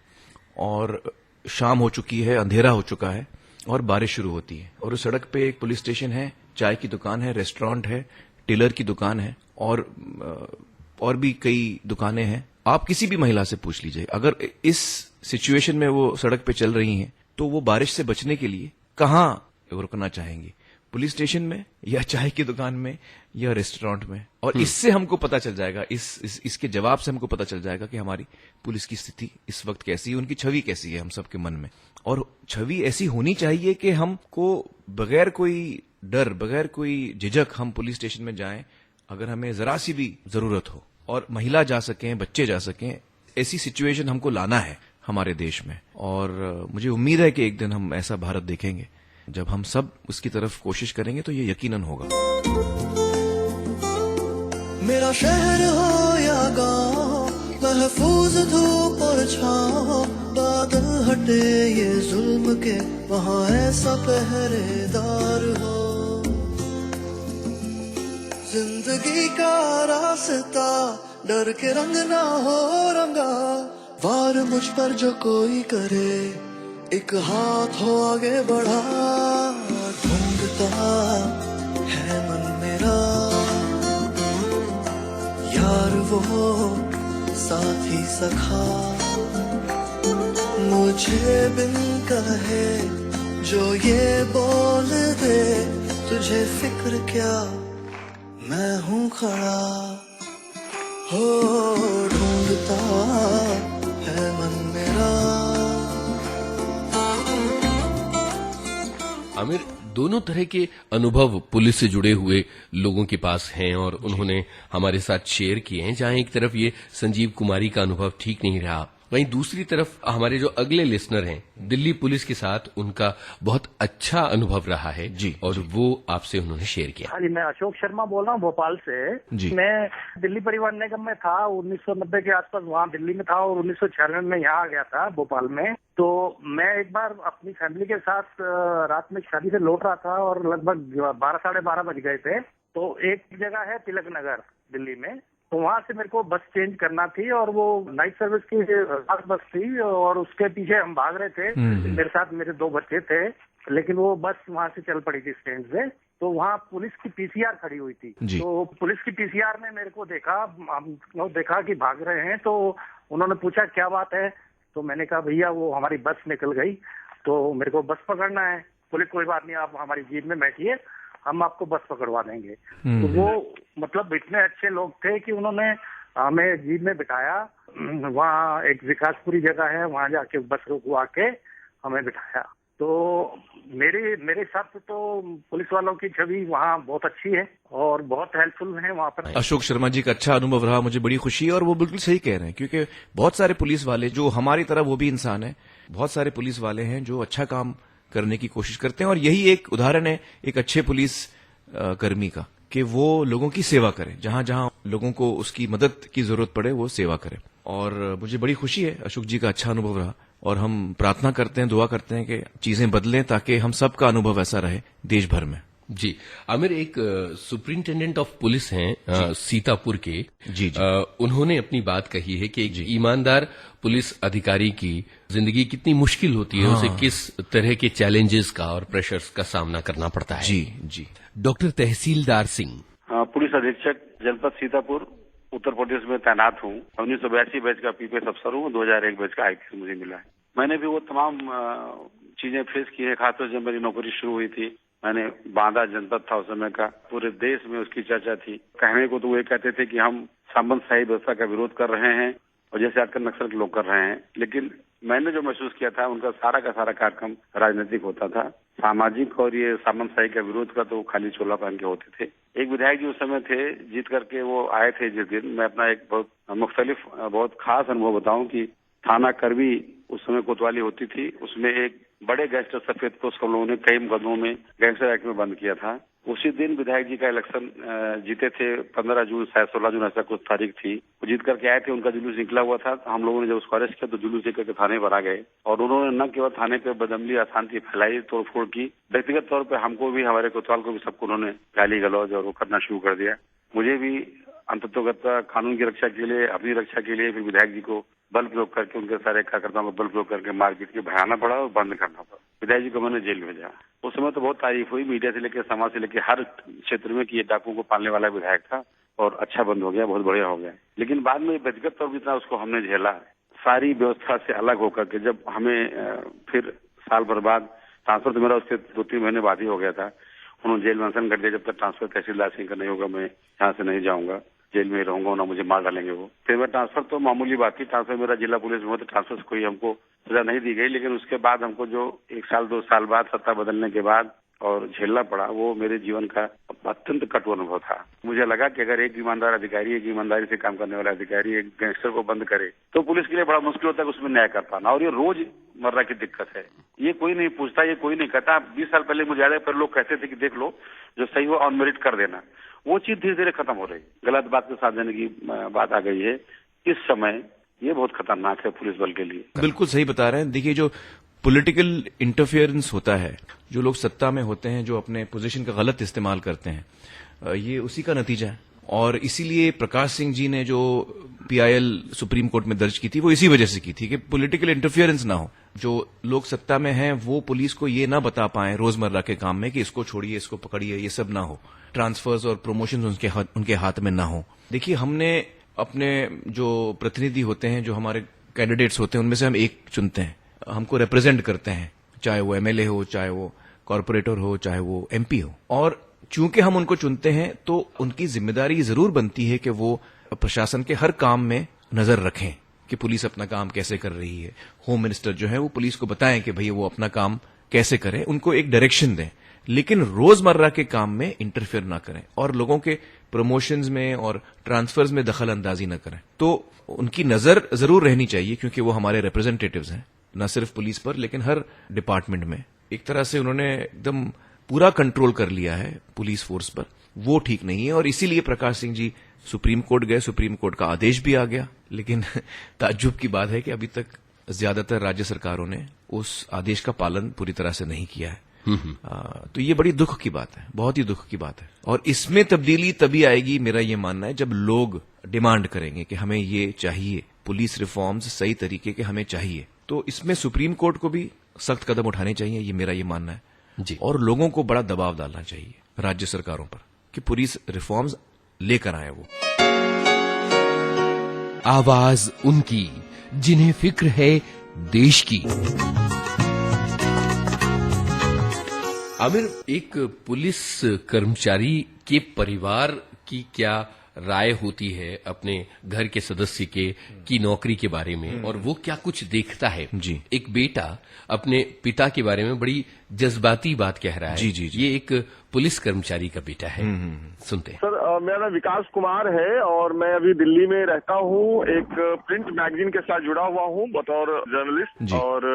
और शाम हो चुकी है, अंधेरा हो चुका है और बारिश शुरू होती है और उस सड़क पे एक पुलिस स्टेशन है, चाय की दुकान है, रेस्टोरेंट है, टेलर की दुकान है और भी कई दुकानें हैं। आप किसी भी महिला से पूछ लीजिए, अगर इस सिचुएशन में वो सड़क पे चल रही हैं तो वो बारिश से बचने के लिए कहाँ रुकना चाहेंगी, पुलिस स्टेशन में या चाय की दुकान में या रेस्टोरेंट में? और इससे हमको पता चल जाएगा, इसके जवाब से हमको पता चल जाएगा कि हमारी पुलिस की स्थिति इस वक्त कैसी है, उनकी छवि कैसी है हम सबके मन में। और छवि ऐसी होनी चाहिए कि हमको बगैर कोई डर, बगैर कोई झिझक हम पुलिस स्टेशन में जाएं अगर हमें जरा सी भी जरूरत हो, और महिला जा सकें, बच्चे जा सकें। ऐसी सिचुएशन हमको लाना है हमारे देश में, और मुझे उम्मीद है कि एक दिन हम ऐसा भारत देखेंगे। जब हम सब उसकी तरफ कोशिश करेंगे तो ये यकीनन होगा। मेरा शहर हो या गाँव, महफूज धूप और छाँव, बादल हटे ये जुल्म के, वहाँ ऐसा पहरेदार हो। जिंदगी का रास्ता डर के रंग ना हो रंगा, वार मुझ पर जो कोई करे, एक हाथ हो आगे बढ़ा। ढूंढता है मन मेरा यार वो साथी सखा, मुझे बिन कहे जो ये बोल दे, तुझे फिक्र क्या मैं हूँ खड़ा। हो ढूंढता है मन मेरा। आमिर, दोनों तरह के अनुभव पुलिस से जुड़े हुए लोगों के पास हैं और उन्होंने हमारे साथ शेयर किए हैं। जहां एक तरफ ये संजीव कुमारी का अनुभव ठीक नहीं रहा, वहीं दूसरी तरफ हमारे जो अगले लिसनर हैं, दिल्ली पुलिस के साथ उनका बहुत अच्छा अनुभव रहा है जी, और वो आपसे उन्होंने शेयर किया। हाँ जी, मैं अशोक शर्मा बोल रहा हूँ भोपाल से जी। मैं दिल्ली परिवहन निगम में था, 1990 के आसपास वहाँ दिल्ली में था और 1996 में यहाँ आ गया था भोपाल में। तो मैं एक बार अपनी फैमिली के साथ रात में शादी से लौट रहा था और लगभग 12 साढ़े 12 बज गए थे। तो एक जगह है तिलक नगर दिल्ली में, तो वहां से मेरे को बस चेंज करना थी और वो नाइट सर्विस की बस थी और उसके पीछे हम भाग रहे थे। मेरे साथ मेरे 2 बच्चे थे, लेकिन वो बस वहां से चल पड़ी थी स्टैंड से। तो वहाँ पुलिस की पीसीआर खड़ी हुई थी, तो पुलिस की पीसीआर ने मेरे को देखा कि भाग रहे हैं, तो उन्होंने पूछा क्या बात है। तो मैंने कहा भैया वो हमारी बस निकल गई, तो मेरे को बस पकड़ना है। बोले कोई बात नहीं, आप हमारी जीप में बैठिए, हम आपको बस पकड़वा देंगे। तो वो मतलब इतने अच्छे लोग थे कि उन्होंने हमें जीप में बिठाया। वहाँ एक विकासपुरी जगह है, वहाँ जाके बस रुकवा के हमें बिठाया। तो मेरे हिसाब से तो पुलिस वालों की छवि वहाँ बहुत अच्छी है और बहुत हेल्पफुल है वहाँ पर। अशोक शर्मा जी का अच्छा अनुभव रहा, मुझे बड़ी खुशी है। और वो बिल्कुल सही कह रहे हैं, क्योंकि बहुत सारे पुलिस वाले जो हमारी तरह वो भी इंसान है, बहुत सारे पुलिस वाले हैं जो अच्छा काम करने की कोशिश करते हैं। और यही एक उदाहरण है एक अच्छे पुलिस कर्मी का, कि वो लोगों की सेवा करे, जहां जहां लोगों को उसकी मदद की जरूरत पड़े वो सेवा करे। और मुझे बड़ी खुशी है अशोक जी का अच्छा अनुभव रहा, और हम प्रार्थना करते हैं, दुआ करते हैं कि चीजें बदलें ताकि हम सबका अनुभव ऐसा रहे देश भर में। जी आमिर, एक सुपरिंटेंडेंट ऑफ पुलिस हैं सीतापुर के जी। उन्होंने अपनी बात कही है कि एक ईमानदार पुलिस अधिकारी की जिंदगी कितनी मुश्किल होती है, उसे किस तरह के चैलेंजेस का और प्रेशर्स का सामना करना पड़ता है। जी जी। डॉक्टर तहसीलदार सिंह। पुलिस अधीक्षक जनपद सीतापुर उत्तर प्रदेश में तैनात हूँ। 1982 बैच का पीपीएस अफसर हूँ, 2001 बैच का आईपीएस मुझे मिला है। मैंने भी वो तमाम चीजें फेस की है, खासतौर से जब मेरी नौकरी शुरू हुई थी। मैंने बांदा जनपद था उस समय का, पूरे देश में उसकी चर्चा थी। कहने को तो वो ये कहते थे कि हम सामंतशाही व्यवस्था का विरोध कर रहे हैं और जैसे आजकल नक्सल के लोग कर रहे हैं, लेकिन मैंने जो महसूस किया था उनका सारा का सारा कार्यक्रम राजनीतिक होता था। सामाजिक और ये सामंतशाही का विरोध का तो खाली चोला पहन के होते थे। एक विधायक जी उस समय थे, जीत करके वो आए थे जिस दिन। मैं अपना एक बहुत खास अनुभव बताऊं कि थाना करवी उस समय कोतवाली होती थी, उसमें एक बड़े गैंगस्टर सफेद को हम लोगों ने कई मुकदमों में गैंगस्टर एक्ट में बंद किया था। उसी दिन विधायक जी का इलेक्शन जीते थे, 15 जून शायद 16 जून ऐसा कुछ तारीख थी। वो जीत करके आए थे, उनका जुलूस निकला हुआ था। हम लोगों ने जब उसको अरेस्ट किया तो जुलूस लेकर के थाने पर आ गए और उन्होंने न केवल थाने पे बदअमली अशांति फैलाई, तोड़फोड़ की, व्यक्तिगत तौर पर हमको भी, हमारे कोतवाल को भी, सबको उन्होंने गाली गलौज और वो करना शुरू कर दिया। मुझे भी अंततोगत्वा कानून की रक्षा के लिए, अपनी रक्षा के लिए फिर विधायक जी को बल प्रयोग करके, उनके सारे कार्यकर्ताओं को बल प्रयोग करके मारपीट के भगाना पड़ा और बंद करना पड़ा। विधायक जी को मैंने जेल भेजा। उस समय तो बहुत तारीफ हुई मीडिया से लेकर, समाज से लेकर हर क्षेत्र में कि ये डाकू को पालने वाला विधायक था और अच्छा बंद हो गया, बहुत बढ़िया हो गया। लेकिन बाद में व्यक्तिगत तौर पर इतना उसको हमने झेला, सारी व्यवस्था से अलग होकर के जब हमें फिर साल भर बाद ट्रांसफर, तो मेरा उससे 2-3 महीने बाद ही हो गया था। उन्होंने जेल में अनशन कर दिया, जब तक ट्रांसफर तहसीलदार सिंह का नहीं होगा मैं यहाँ से नहीं जाऊंगा, जेल में ही रहूंगा, ना मुझे मार डालेंगे वो। फिर मैं ट्रांसफर तो मामूली बात थी, ट्रांसफर मेरा जिला पुलिस में हो, तो ट्रांसफर से कोई हमको सजा नहीं दी गई। लेकिन उसके बाद हमको जो 1 साल 2 साल बाद सत्ता बदलने के बाद और झेलना पड़ा, वो मेरे जीवन का अत्यंत कटु अनुभव था। मुझे लगा कि अगर एक ईमानदार अधिकारी, एक ईमानदारी से काम करने वाला अधिकारी एक गैंगस्टर को बंद करे तो पुलिस के लिए बड़ा मुश्किल होता है उसमें न्याय कर पाना। और ये रोजमर्रा की दिक्कत है, ये कोई नहीं पूछता, ये कोई नहीं कहता। 20 साल पहले मुझे याद है, पर लोग कहते थे कि देख लो जो सही हो ऑन मेरिट कर देना, वो चीज धीरे धीरे खत्म हो रही, गलत बात के साथ देने की बात आ गई है। इस समय ये बहुत खतरनाक है पुलिस बल के लिए। बिल्कुल सही बता रहे हैं। देखिए, जो पॉलिटिकल इंटरफेरेंस होता है, जो लोग सत्ता में होते हैं, जो अपने पोजीशन का गलत इस्तेमाल करते हैं, ये उसी का नतीजा है। और इसीलिए प्रकाश सिंह जी ने जो PIL सुप्रीम कोर्ट में दर्ज की थी, वो इसी वजह से की थी कि पॉलिटिकल इंटरफेरेंस ना हो। जो लोग सत्ता में हैं वो पुलिस को ये ना बता पाए रोजमर्रा के काम में कि इसको छोड़िए, इसको पकड़िए, ये सब ना हो। ट्रांसफर्स और प्रमोशन उनके हाथ में ना हो। देखिए, हमने अपने जो प्रतिनिधि होते हैं, जो हमारे कैंडिडेट्स होते हैं, उनमें से हम एक चुनते हैं, हमको रिप्रेजेंट करते हैं, चाहे वो MLA हो, चाहे वो कॉर्पोरेटर हो, चाहे वो MP हो। और चूंकि हम उनको चुनते हैं तो उनकी जिम्मेदारी जरूर बनती है कि वो प्रशासन के हर काम में नजर रखें कि पुलिस अपना काम कैसे कर रही है। होम मिनिस्टर जो है वो पुलिस को बताएं कि भैया वो अपना काम कैसे करें, उनको एक डायरेक्शन दें, लेकिन रोजमर्रा के काम में इंटरफेयर ना करें और लोगों के प्रमोशंस में और ट्रांसफर्स में दखल अंदाजी न करें। तो उनकी नजर जरूर रहनी चाहिए, क्योंकि वो हमारे रिप्रेजेंटेटिव्स हैं, न सिर्फ पुलिस पर लेकिन हर डिपार्टमेंट में। एक तरह से उन्होंने एकदम पूरा कंट्रोल कर लिया है पुलिस फोर्स पर, वो ठीक नहीं है। और इसीलिए प्रकाश सिंह जी सुप्रीम कोर्ट गए, सुप्रीम कोर्ट का आदेश भी आ गया, लेकिन ताज्जुब की बात है कि अभी तक ज्यादातर राज्य सरकारों ने उस आदेश का पालन पूरी तरह से नहीं किया है। तो ये बड़ी दुख की बात है, बहुत ही दुख की बात है। और इसमें तब्दीली तभी आएगी, मेरा ये मानना है, जब लोग डिमांड करेंगे कि हमें ये चाहिए, पुलिस रिफॉर्म्स सही तरीके के हमें चाहिए। तो इसमें सुप्रीम कोर्ट को भी सख्त कदम उठाने चाहिए, ये मेरा ये मानना है जी। और लोगों को बड़ा दबाव डालना चाहिए राज्य सरकारों पर कि पुलिस रिफॉर्म्स लेकर आए वो। आवाज उनकी जिन्हें फिक्र है देश की। आमिर, एक पुलिस कर्मचारी के परिवार की क्या राय होती है अपने घर के सदस्य की नौकरी के बारे में, और वो क्या कुछ देखता है जी। एक बेटा अपने पिता के बारे में बड़ी जज्बाती बात कह रहा है जी, जी, जी। ये एक पुलिस कर्मचारी का बेटा है, सुनते हैं। सर, मेरा नाम विकास कुमार है और मैं अभी दिल्ली में रहता हूँ। एक प्रिंट मैगजीन के साथ जुड़ा हुआ हूँ बतौर जर्नलिस्ट, और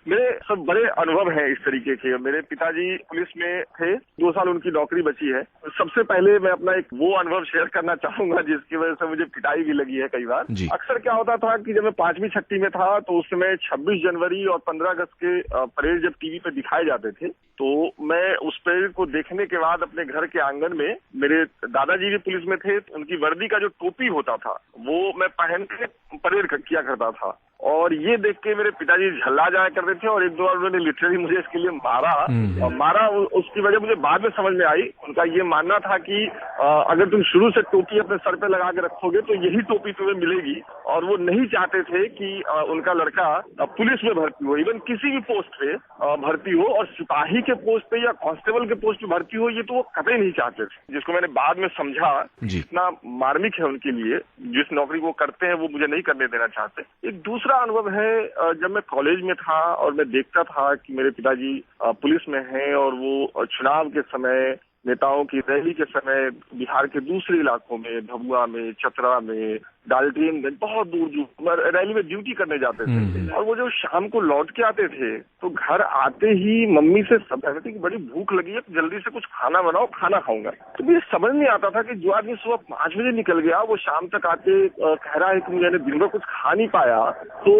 मेरे सब बड़े अनुभव हैं इस तरीके के। मेरे पिताजी पुलिस में थे, 2 साल उनकी नौकरी बची है। सबसे पहले मैं अपना एक वो अनुभव शेयर करना चाहूंगा जिसकी वजह से मुझे पिटाई भी लगी है कई बार। अक्सर क्या होता था कि जब मैं 5वीं 6वीं में था तो उस समय 26 जनवरी और 15 अगस्त के परेड जब टीवी पे दिखाए जाते थे, तो मैं उस परेड को देखने के बाद अपने घर के आंगन में, मेरे दादाजी भी पुलिस में थे, उनकी वर्दी का जो टोपी होता था वो मैं पहन के परेड किया करता था। और ये देख के मेरे पिताजी झल्ला जाया करते थे और 1-2 बार उन्होंने लिटरली मुझे इसके लिए मारा। उसकी वजह मुझे बाद में समझ में आई। उनका ये मानना था कि अगर तुम शुरू से टोपी अपने सर पे लगा के रखोगे तो यही टोपी तुम्हें मिलेगी, और वो नहीं चाहते थे कि उनका लड़का पुलिस में भर्ती हो, इवन किसी भी पोस्ट पे भर्ती हो, और सिपाही के पोस्ट पे या कांस्टेबल के पोस्ट पे भर्ती हो, ये तो वो कतई नहीं चाहते थे। जिसको मैंने बाद में समझा इतना मार्मिक है उनके लिए, जिस नौकरी को करते हैं वो मुझे नहीं करने देना चाहते। एक दूसरा अनुभव है, जब मैं कॉलेज में था और मैं देखता था कि मेरे पिताजी पुलिस में हैं और वो चुनाव के समय, नेताओं की रैली के समय बिहार के दूसरे इलाकों में, भभुआ में, चतरा में, डाल्टनगंज, बहुत दूर दूर रैली में ड्यूटी करने जाते थे। और वो जो शाम को लौट के आते थे तो घर आते ही मम्मी से सब कहते थे कि बड़ी भूख लगी है, जल्दी से कुछ खाना बनाओ, खाना खाऊंगा। तो मुझे समझ नहीं आता था कि जो आदमी सुबह 5 बजे निकल गया वो शाम तक आके कह रहा है कि मैंने दिन भर कुछ खा नहीं पाया। तो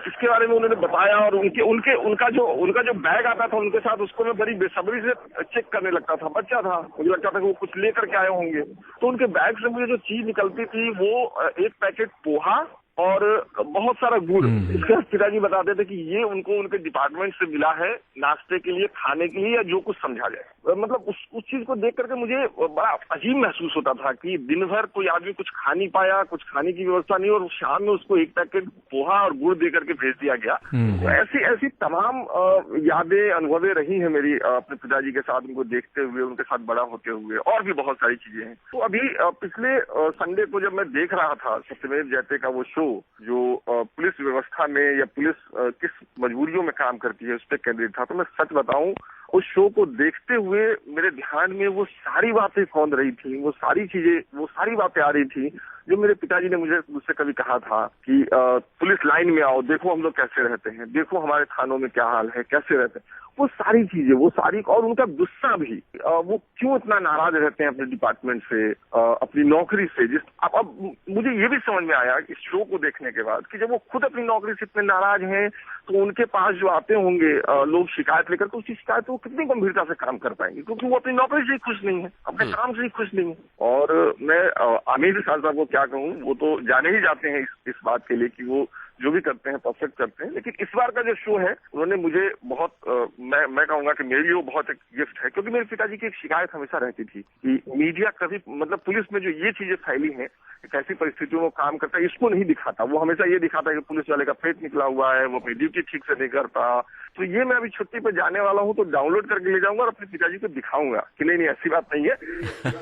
इसके बारे में उन्होंने बताया और उनका जो बैग आता था उनके साथ, उसको मैं बड़ी बेसब्री से चेक करने लगता था। बच्चा था, मुझे लगता था कि वो कुछ लेकर के आए होंगे। तो उनके बैग से मुझे जो चीज निकलती थी वो एक पैकेट पोहा और बहुत सारा गुड़। इसके पिताजी बताते थे कि ये उनको उनके डिपार्टमेंट से मिला है नाश्ते के लिए, खाने के लिए, या जो कुछ समझा जाए। मतलब उस चीज को देख करके मुझे बड़ा अजीब महसूस होता था कि दिन भर कोई आदमी कुछ खा नहीं पाया, कुछ खाने की व्यवस्था नहीं, और शाम में उसको एक पैकेट पोहा और गुड़ दे करके भेज दिया गया। तो ऐसी तमाम यादें, अनुभवें रही हैं मेरी अपने पिताजी के साथ, उनको देखते हुए, उनके साथ बड़ा होते हुए, और भी बहुत सारी चीजें हैं। तो अभी पिछले संडे को जब मैं देख रहा था सत्यमेव जयते का वो शो, जो पुलिस व्यवस्था में या पुलिस किस मजबूरियों में काम करती है उस पर केंद्रित था, तो मैं सच बताऊं उस शो को देखते हुए मेरे ध्यान में वो सारी बातें कौन रही थी, वो सारी बातें आ रही थी जो मेरे पिताजी ने मुझसे कभी कहा था कि पुलिस लाइन में आओ, देखो हम लोग कैसे रहते हैं, देखो हमारे थानों में क्या हाल है, कैसे रहते हैं। वो सारी चीजें, और उनका गुस्सा भी, वो क्यों इतना नाराज रहते हैं अपने डिपार्टमेंट से, अपनी नौकरी से। अब मुझे ये भी समझ में आया इस शो को देखने के बाद कि जब वो खुद अपनी नौकरी से इतने नाराज हैं तो उनके पास जो आते होंगे लोग शिकायत लेकर, तो उसकी शिकायत वो कितनी गंभीरता से काम कर पाएंगे, क्योंकि वो अपनी नौकरी से ही खुश नहीं है, अपने काम से ही खुश नहीं है। और मैं आमिर खान साहब को क्या कहूँ, वो तो जाने ही जाते हैं इस बात के लिए कि वो जो भी करते हैं परफेक्ट करते हैं। लेकिन इस बार का जो शो है उन्होंने मुझे बहुत मैं कहूंगा कि मेरे लिए वो बहुत एक गिफ्ट है, क्योंकि मेरे पिताजी की एक शिकायत हमेशा रहती थी कि मीडिया कभी, मतलब पुलिस में जो ये चीजें फैली हैं, कैसी परिस्थितियों में काम करता है, इसको नहीं दिखाता। वो हमेशा ये दिखाता है कि पुलिस वाले का पेट निकला हुआ है, वो अपनी ड्यूटी ठीक से नहीं करता। तो ये मैं अभी छुट्टी पे जाने वाला हूँ तो डाउनलोड करके ले जाऊंगा और अपने पिताजी को दिखाऊंगा कि नहीं ऐसी बात नहीं है।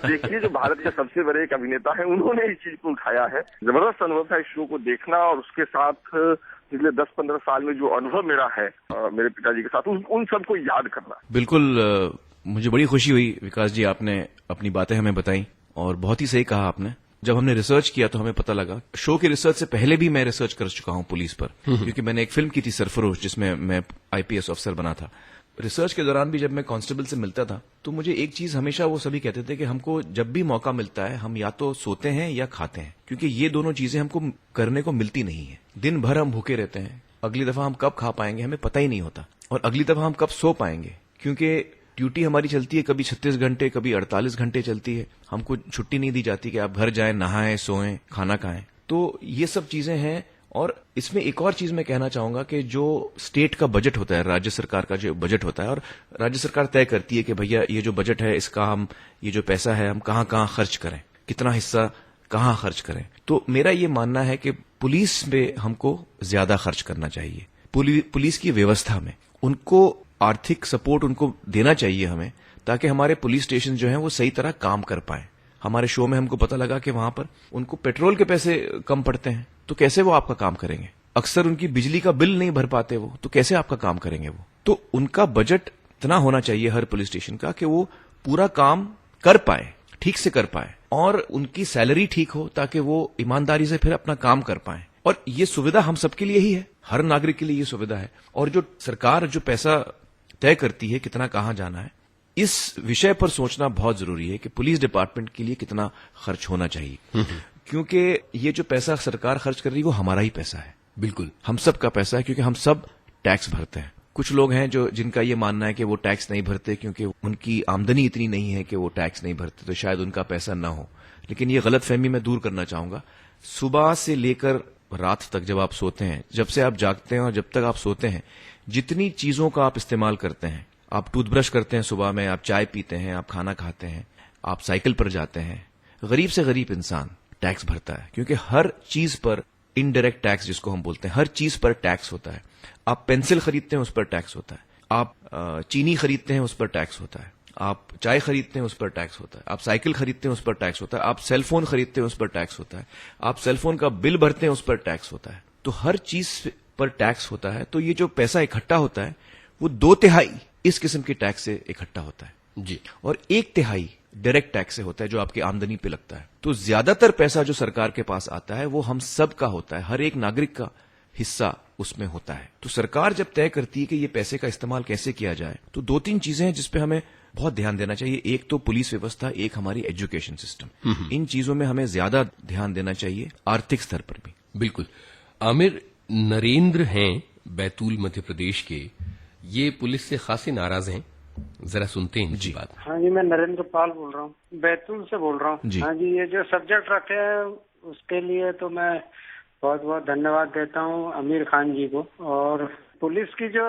देखिए, जो भारत के सबसे बड़े एक अभिनेता है, उन्होंने इस चीज को उठाया है। जबरदस्त अनुभव था इस शो को देखना, और उसके साथ पिछले 10-15 साल में जो अनुभव मेरा है मेरे पिताजी के साथ, उन सबको याद करना। बिल्कुल, मुझे बड़ी खुशी हुई विकास जी, आपने अपनी बातें हमें बताई और बहुत ही सही कहा आपने। जब हमने रिसर्च किया तो हमें पता लगा, शो के रिसर्च से पहले भी मैं रिसर्च कर चुका हूं पुलिस पर, क्योंकि मैंने एक फिल्म की थी सरफरोश, जिसमें मैं आईपीएस अफसर बना था। रिसर्च के दौरान भी जब मैं कांस्टेबल से मिलता था तो मुझे एक चीज हमेशा वो सभी कहते थे कि हमको जब भी मौका मिलता है हम या तो सोते हैं या खाते हैं, क्योंकि ये दोनों चीजें हमको करने को मिलती नहीं है। दिन भर हम भूखे रहते हैं, अगली दफा हम कब खा पाएंगे हमें पता ही नहीं होता, और अगली दफा हम कब सो पाएंगे, क्योंकि ड्यूटी हमारी चलती है कभी 36 घंटे, कभी 48 घंटे चलती है। हमको छुट्टी नहीं दी जाती कि आप घर जाएं, नहाएं, सोएं, खाना खाएं। तो ये सब चीजें हैं। और इसमें एक और चीज मैं कहना चाहूंगा कि जो स्टेट का बजट होता है, राज्य सरकार का जो बजट होता है, और राज्य सरकार तय करती है कि भैया ये जो बजट है इसका हम, ये जो पैसा है हम कहाँ कहाँ खर्च करें, कितना हिस्सा कहाँ खर्च करें। तो मेरा ये मानना है कि पुलिस में हमको ज्यादा खर्च करना चाहिए। पुलिस की व्यवस्था में उनको आर्थिक सपोर्ट उनको देना चाहिए हमें, ताकि हमारे पुलिस स्टेशन जो हैं वो सही तरह काम कर पाए। हमारे शो में हमको पता लगा कि वहां पर उनको पेट्रोल के पैसे कम पड़ते हैं, तो कैसे वो आपका काम करेंगे। अक्सर उनकी बिजली का बिल नहीं भर पाते वो, तो कैसे आपका काम करेंगे वो। तो उनका बजट इतना होना चाहिए हर पुलिस स्टेशन का कि वो पूरा काम कर पाए, ठीक से कर पाए, और उनकी सैलरी ठीक हो ताकि वो ईमानदारी से फिर अपना काम कर पाए। और ये सुविधा हम सबके लिए ही है, हर नागरिक के लिए ये सुविधा है। और जो सरकार जो पैसा तय करती है कितना कहां जाना है, इस विषय पर सोचना बहुत जरूरी है कि पुलिस डिपार्टमेंट के लिए कितना खर्च होना चाहिए, क्योंकि ये जो पैसा सरकार खर्च कर रही है वो हमारा ही पैसा है। बिल्कुल, हम सब का पैसा है, क्योंकि हम सब टैक्स भरते हैं। कुछ लोग हैं जिनका ये मानना है कि वो टैक्स नहीं भरते क्योंकि उनकी आमदनी इतनी नहीं है कि वो टैक्स नहीं भरते, तो शायद उनका पैसा ना हो। लेकिन ये गलतफहमी मैं दूर करना चाहूंगा। सुबह से लेकर रात तक जब आप सोते हैं, जब से आप जागते हैं और जब तक आप सोते हैं, जितनी चीजों का आप इस्तेमाल करते हैं, आप टूथब्रश करते हैं सुबह में, आप चाय पीते हैं, आप खाना खाते हैं, आप साइकिल पर जाते हैं, गरीब से गरीब इंसान टैक्स भरता है, क्योंकि हर चीज पर इनडायरेक्ट टैक्स जिसको हम बोलते हैं, हर चीज पर टैक्स होता है। आप पेंसिल खरीदते हैं उस पर टैक्स होता है, आप चीनी खरीदते हैं उस पर टैक्स होता है, आप चाय खरीदते हैं उस पर टैक्स होता है, आप साइकिल खरीदते हैं उस पर टैक्स होता है, आप सेल फोन खरीदते हैं उस पर टैक्स होता है, आप सेल फोन का बिल भरते हैं उस पर टैक्स होता है। तो हर चीज पर टैक्स होता है। तो ये जो पैसा इकट्ठा होता है वो 2/3 इस किस्म के टैक्स से इकट्ठा होता है जी, और 1/3 डायरेक्ट टैक्स से होता है, जो आपकी आमदनी पे लगता है। तो ज्यादातर पैसा जो सरकार के पास आता है वो हम सब का होता है, हर एक नागरिक का हिस्सा उसमें होता है। तो सरकार जब तय करती है कि ये पैसे का इस्तेमाल कैसे किया जाए, तो 2-3 चीजें हैं जिसपे हमें बहुत ध्यान देना चाहिए। एक तो पुलिस व्यवस्था, एक हमारी एजुकेशन सिस्टम। इन चीजों में हमें ज्यादा ध्यान देना चाहिए, आर्थिक स्तर पर भी। बिल्कुल। आमिर, नरेंद्र हैं बैतूल मध्य प्रदेश के, ये पुलिस से खासी नाराज हैं, जरा सुनते हैं इनकी बात। हाँ जी, मैं नरेंद्र पाल बोल रहा हूँ, बैतूल से बोल रहा हूँ। हाँ जी, ये जो सब्जेक्ट रखे हैं उसके लिए तो मैं बहुत बहुत धन्यवाद देता हूँ आमिर खान जी को। और पुलिस की जो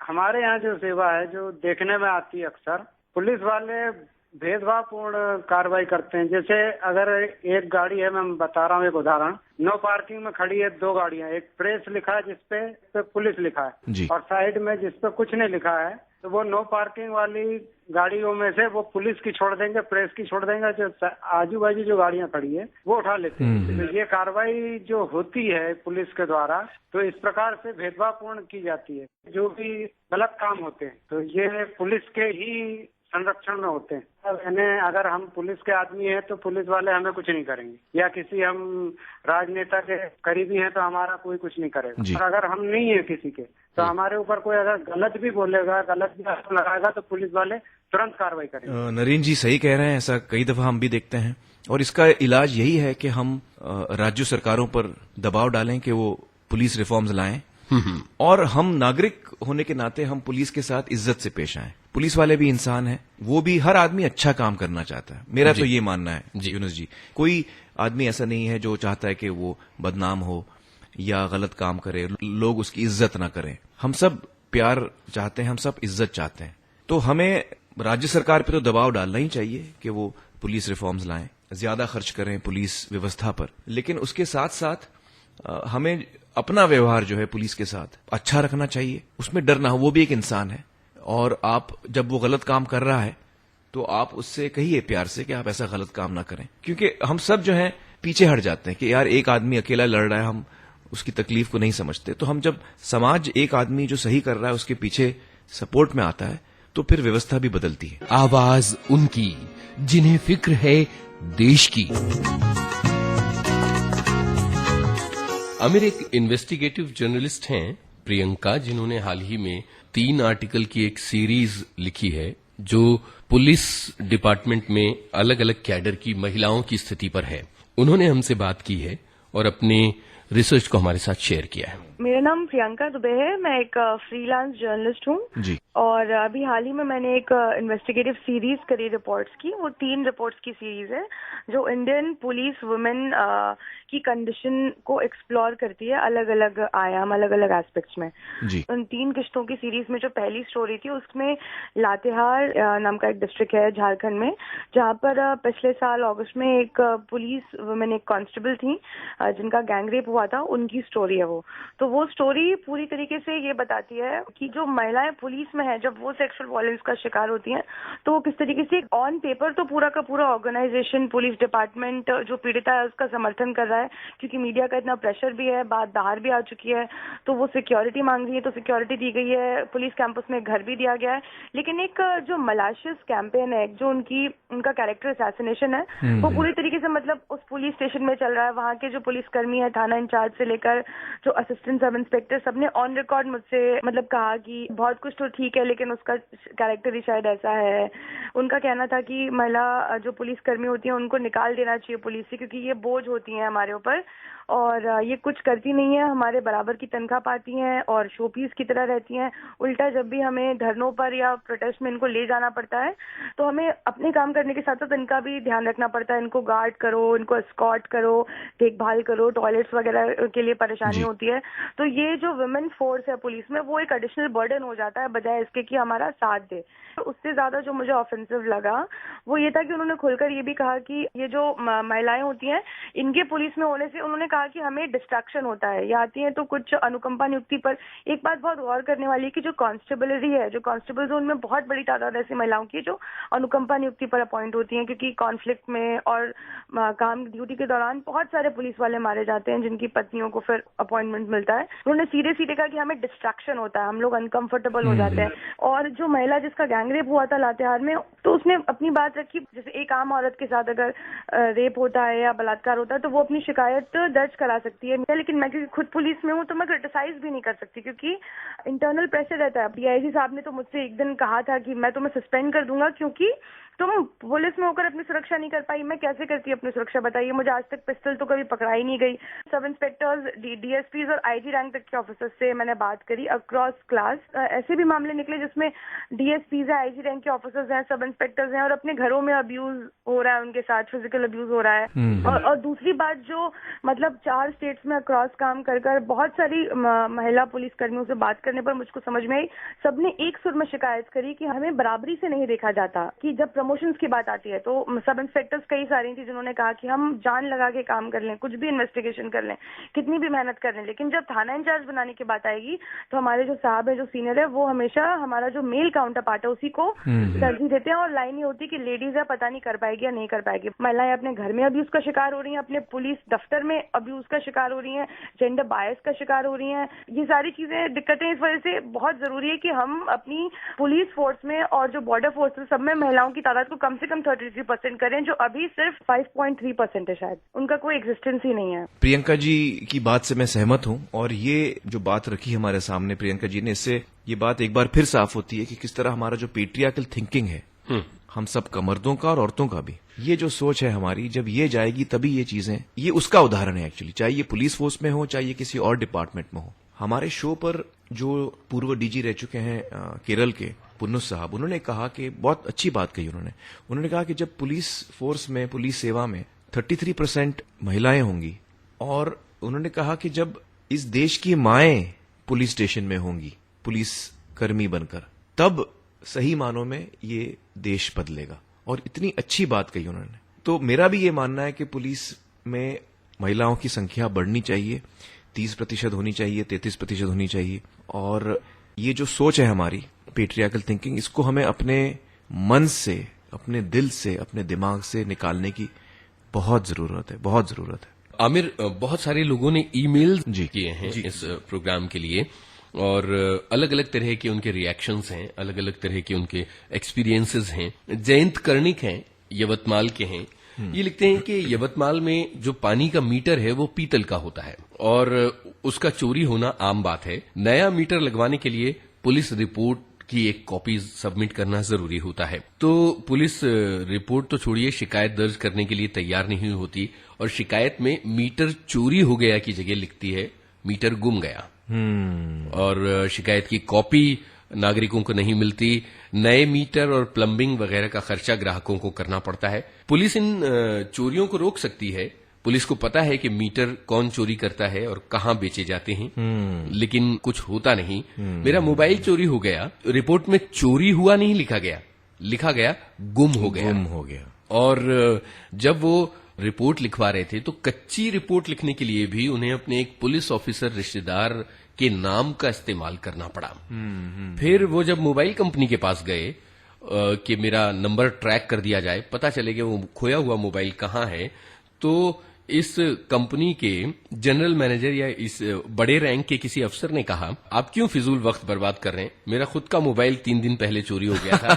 हमारे यहाँ जो सेवा है, जो देखने में आती है अक्सर, पुलिस वाले भेदभावपूर्ण कार्रवाई करते हैं। जैसे अगर एक गाड़ी है, मैं बता रहा हूँ एक उदाहरण, नो पार्किंग में खड़ी है 2 गाड़ियां, एक प्रेस लिखा है जिसपे पुलिस लिखा है और साइड में जिसपे कुछ नहीं लिखा है, तो वो नो पार्किंग वाली गाड़ियों में से वो पुलिस की छोड़ देंगे, प्रेस की छोड़ देंगे, जो आजू बाजू जो गाड़ियां खड़ी है वो उठा लेते हैं। तो ये कार्रवाई जो होती है पुलिस के द्वारा, तो इस प्रकार से भेदभावपूर्ण की जाती है जो भी गलत काम होते हैं, तो ये पुलिस के ही संरक्षण में होते हैं। अगर हम पुलिस के आदमी हैं तो पुलिस वाले हमें कुछ नहीं करेंगे, या किसी हम राजनेता के करीबी हैं तो हमारा कोई कुछ नहीं करेगा। और अगर हम नहीं है किसी के, तो हमारे ऊपर कोई अगर गलत भी बोलेगा, गलत भी आरोप लगाएगा, तो पुलिस वाले तुरंत कार्रवाई करेंगे। नरेंद्र जी सही कह रहे हैं, ऐसा कई दफा हम भी देखते हैं। और इसका इलाज यही है कि हम राज्य सरकारों पर दबाव डालें कि वो पुलिस रिफॉर्म्स लाएं, और हम नागरिक होने के नाते हम पुलिस के साथ इज्जत से पेश आएं। पुलिस वाले भी इंसान हैं, वो भी, हर आदमी अच्छा काम करना चाहता है, मेरा तो ये मानना है यूनुस जी। कोई आदमी ऐसा नहीं है जो चाहता है कि वो बदनाम हो या गलत काम करे, लोग उसकी इज्जत ना करें। हम सब प्यार चाहते हैं, हम सब इज्जत चाहते हैं। तो हमें राज्य सरकार पे तो दबाव डालना ही चाहिए कि वो पुलिस रिफॉर्म्स लाएं, ज्यादा खर्च करें पुलिस व्यवस्था पर, लेकिन उसके साथ साथ हमें अपना व्यवहार जो है पुलिस के साथ अच्छा रखना चाहिए, उसमें डर ना हो। वो भी एक इंसान है, और आप जब वो गलत काम कर रहा है तो आप उससे कहिए प्यार से कि आप ऐसा गलत काम ना करें, क्योंकि हम सब जो हैं पीछे हट जाते हैं कि यार एक आदमी अकेला लड़ रहा है, हम उसकी तकलीफ को नहीं समझते। तो हम जब समाज एक आदमी जो सही कर रहा है उसके पीछे सपोर्ट में आता है, तो फिर व्यवस्था भी बदलती है। आवाज उनकी जिन्हें फिक्र है देश की। आमिर एक इन्वेस्टिगेटिव जर्नलिस्ट हैं प्रियंका, जिन्होंने हाल ही में 3 आर्टिकल की एक सीरीज लिखी है जो पुलिस डिपार्टमेंट में अलग अलग कैडर की महिलाओं की स्थिति पर है। उन्होंने हमसे बात की है और अपने रिसर्च को हमारे साथ शेयर किया है। मेरा नाम प्रियंका दुबे है, मैं एक फ्रीलांस जर्नलिस्ट हूँ और अभी हाल ही में मैंने एक इन्वेस्टिगेटिव सीरीज करी रिपोर्ट्स की। वो 3 रिपोर्ट्स की सीरीज है जो इंडियन पुलिस वुमेन की कंडीशन को एक्सप्लोर करती है, अलग अलग आयाम, अलग अलग एस्पेक्ट्स में। उन 3 किश्तों की सीरीज में जो पहली स्टोरी थी उसमें लातेहार नाम का एक डिस्ट्रिक्ट है झारखंड में, जहाँ पर पिछले साल अगस्त में एक पुलिस वुमेन, एक कांस्टेबल थी जिनका गैंग रेप हुआ था, उनकी स्टोरी है वो। तो वो स्टोरी पूरी तरीके से ये बताती है कि जो महिलाएं पुलिस में हैं, जब वो सेक्सुअल वायलेंस का शिकार होती हैं, तो वो किस तरीके से ऑन पेपर तो पूरा का पूरा ऑर्गेनाइजेशन, पुलिस डिपार्टमेंट जो पीड़िता है उसका समर्थन कर रहा है, क्योंकि मीडिया का इतना प्रेशर भी है, बात बाहर भी आ चुकी है, तो वो सिक्योरिटी मांग रही है, तो सिक्योरिटी दी गई है, पुलिस कैंपस में घर भी दिया गया है। लेकिन एक जो मलाशियस कैंपेन है, जो उनका कैरेक्टर असैसिनेशन है, वो पूरी तरीके से मतलब उस पुलिस स्टेशन में चल रहा है। वहाँ के जो पुलिसकर्मी है, थाना इंचार्ज से लेकर जो असिस्टेंट सब इंस्पेक्टर, सबने ऑन रिकॉर्ड मुझसे मतलब कहा कि बहुत कुछ तो ठीक है लेकिन उसका कैरेक्टर ही शायद ऐसा है। उनका कहना था कि महिला जो पुलिसकर्मी होती हैं उनको निकाल देना चाहिए पुलिस से, क्योंकि ये बोझ होती हैं हमारे ऊपर और ये कुछ करती नहीं है, हमारे बराबर की तनख्वाह पाती हैं और शोपीस की तरह रहती हैं। उल्टा जब भी हमें धरनों पर या प्रोटेस्ट में इनको ले जाना पड़ता है तो हमें अपने काम करने के साथ साथ इनका भी ध्यान रखना पड़ता है। इनको गार्ड करो, इनको एस्कॉर्ट करो, देखभाल करो, टॉयलेट्स वगैरह के लिए परेशानी होती है। तो ये जो वुमेन फोर्स है पुलिस में, वो एक एडिशनल बर्डन हो जाता है बजाय इसके कि हमारा साथ दे। तो उससे ज्यादा जो मुझे ऑफेंसिव लगा वो ये था कि उन्होंने खुलकर ये भी कहा कि ये जो महिलाएं होती हैं, इनके पुलिस में होने से, उन्होंने कहा कहा कि हमें डिस्ट्रैक्शन होता है, ये आती है तो कुछ अनुकंपा नियुक्ति पर। एक बात बहुत गौर करने वाली है कि जो कांस्टेबलरी है, जो कांस्टेबल जोन में बहुत बड़ी तादाद ऐसी महिलाओं की जो अनुकंपा नियुक्ति पर अपॉइंट होती हैं, क्योंकि कॉन्फ्लिक्ट में और काम ड्यूटी के दौरान बहुत सारे पुलिस वाले मारे जाते हैं जिनकी पत्नियों को फिर अपॉइंटमेंट मिलता है। उन्होंने सीधे सीधे कहा कि हमें डिस्ट्रैक्शन होता है, हम लोग अनकंफर्टेबल हो जाते हैं। और जो महिला जिसका गैंगरेप हुआ था लातेहार में, तो उसने अपनी बात रखी, जैसे एक आम औरत के साथ अगर रेप होता है या बलात्कार होता है तो वो अपनी शिकायत दर्ज करा सकती है, लेकिन मैं क्योंकि खुद पुलिस में हूँ तो मैं क्रिटिसाइज भी नहीं कर सकती, क्योंकि इंटरनल प्रेशर रहता है। डीआईजी साहब ने तो मुझसे एक दिन कहा था कि मैं तुम्हें सस्पेंड कर दूंगा क्योंकि तुम पुलिस में होकर अपनी सुरक्षा नहीं कर पाई। मैं कैसे करती अपनी सुरक्षा बताइए, मुझे आज तक पिस्टल तो कभी पकड़ाई नहीं गई। सब इंस्पेक्टर्स, डीएसपीज और आईजी रैंक तक के ऑफिसर्स से मैंने बात करी अक्रॉस क्लास। ऐसे भी मामले निकले जिसमें डीएसपीज है, आईजी रैंक के ऑफिसर्स हैं, सब इंस्पेक्टर्स हैं और अपने घरों में अब्यूज हो रहा है, उनके साथ फिजिकल अब्यूज हो रहा है। और दूसरी बात, जो मतलब 4 स्टेट्स में अक्रॉस काम कर बहुत सारी महिला पुलिस कर्मियों से बात करने पर मुझको समझ में आई, सबने एक सुर में शिकायत करी कि हमें बराबरी से नहीं देखा जाता। कि जब प्रमोशंस की बात आती है तो सब इंस्पेक्टर्स कई सारी थी जिन्होंने कहा कि हम जान लगा के काम कर लें, कुछ भी इन्वेस्टिगेशन कर लें, कितनी भी मेहनत कर लें, लेकिन जब थाना इंचार्ज बनाने की बात आएगी तो हमारे जो साहब है, जो सीनियर है, वो हमेशा हमारा जो मेल काउंटर पार्ट है उसी को तरजीह देते हैं। और लाइन ये होती है कि लेडीज है, पता नहीं कर पाएगी या नहीं कर पाएगी। महिलाएं अपने घर में अब्यूज का शिकार हो रही हैं, अपने पुलिस दफ्तर में अब्यूज का शिकार हो रही हैं, जेंडर बायस का शिकार हो रही हैं। ये सारी चीजें दिक्कतें, इस वजह से बहुत जरूरी है कि हम अपनी पुलिस फोर्स में और जो बॉर्डर फोर्स है सब में महिलाओं की तादाद को कम से कम 33% करें, जो अभी सिर्फ 5.3% है, शायद उनका कोई एग्जिस्टेंस ही नहीं है। प्रियंका जी की बात से मैं सहमत हूं, और ये जो बात रखी हमारे सामने प्रियंका जी ने, इससे ये बात एक बार फिर साफ होती है कि किस तरह हमारा जो पेट्रियार्कल थिंकिंग है, हम सब का, मर्दों का और औरतों का भी, ये जो सोच है हमारी, जब ये जाएगी तभी ये चीजें, ये उसका उदाहरण है एक्चुअली, चाहे ये पुलिस फोर्स में हो, चाहे ये किसी और डिपार्टमेंट में हो। हमारे शो पर जो पूर्व डीजी रह चुके हैं केरल के पुन्नुस साहब, उन्होंने कहा कि बहुत अच्छी बात कही उन्होंने कहा कि जब पुलिस फोर्स में, पुलिस सेवा में 33% महिलाएं होंगी, और उन्होंने कहा कि जब इस देश की माएं पुलिस स्टेशन में होंगी पुलिस कर्मी बनकर, तब सही मानों में ये देश बदलेगा। और इतनी अच्छी बात कही उन्होंने। तो मेरा भी ये मानना है कि पुलिस में महिलाओं की संख्या बढ़नी चाहिए, 30% होनी चाहिए, 33% होनी चाहिए। और ये जो सोच है हमारी पेट्रियार्कल थिंकिंग, इसको हमें अपने मन से, अपने दिल से, अपने दिमाग से निकालने की बहुत जरूरत है, बहुत जरूरत है। आमिर, बहुत सारे लोगों ने ईमेल किए हैं इस प्रोग्राम के लिए, और अलग अलग तरह के उनके रिएक्शंस हैं, अलग अलग तरह के उनके एक्सपीरियंसेस हैं। जयंत कर्णिक हैं, यवतमाल के हैं। ये लिखते हैं कि यवतमाल में जो पानी का मीटर है वो पीतल का होता है और उसका चोरी होना आम बात है। नया मीटर लगवाने के लिए पुलिस रिपोर्ट की एक कॉपी सबमिट करना जरूरी होता है। तो पुलिस रिपोर्ट तो छोड़िए, शिकायत दर्ज करने के लिए तैयार नहीं होती, और शिकायत में मीटर चोरी हो गया की जगह लिखती है मीटर गुम गया। और शिकायत की कॉपी नागरिकों को नहीं मिलती। नए मीटर और प्लम्बिंग वगैरह का खर्चा ग्राहकों को करना पड़ता है। पुलिस इन चोरियों को रोक सकती है। पुलिस को पता है कि मीटर कौन चोरी करता है और कहां बेचे जाते हैं, लेकिन कुछ होता नहीं। मेरा मोबाइल चोरी हो गया, रिपोर्ट में चोरी हुआ नहीं लिखा गया, लिखा गया गुम हो गया। और जब वो रिपोर्ट लिखवा रहे थे तो कच्ची रिपोर्ट लिखने के लिए भी उन्हें अपने एक पुलिस ऑफिसर रिश्तेदार के नाम का इस्तेमाल करना पड़ा। फिर वो जब मोबाइल कंपनी के पास गए कि मेरा नंबर ट्रैक कर दिया जाए, पता चले कि वो खोया हुआ मोबाइल कहाँ है, तो इस कंपनी के जनरल मैनेजर या इस बड़े रैंक के किसी अफसर ने कहा, आप क्यों फिजूल वक्त बर्बाद कर रहे हैं, मेरा खुद का मोबाइल 3 दिन पहले चोरी हो गया था।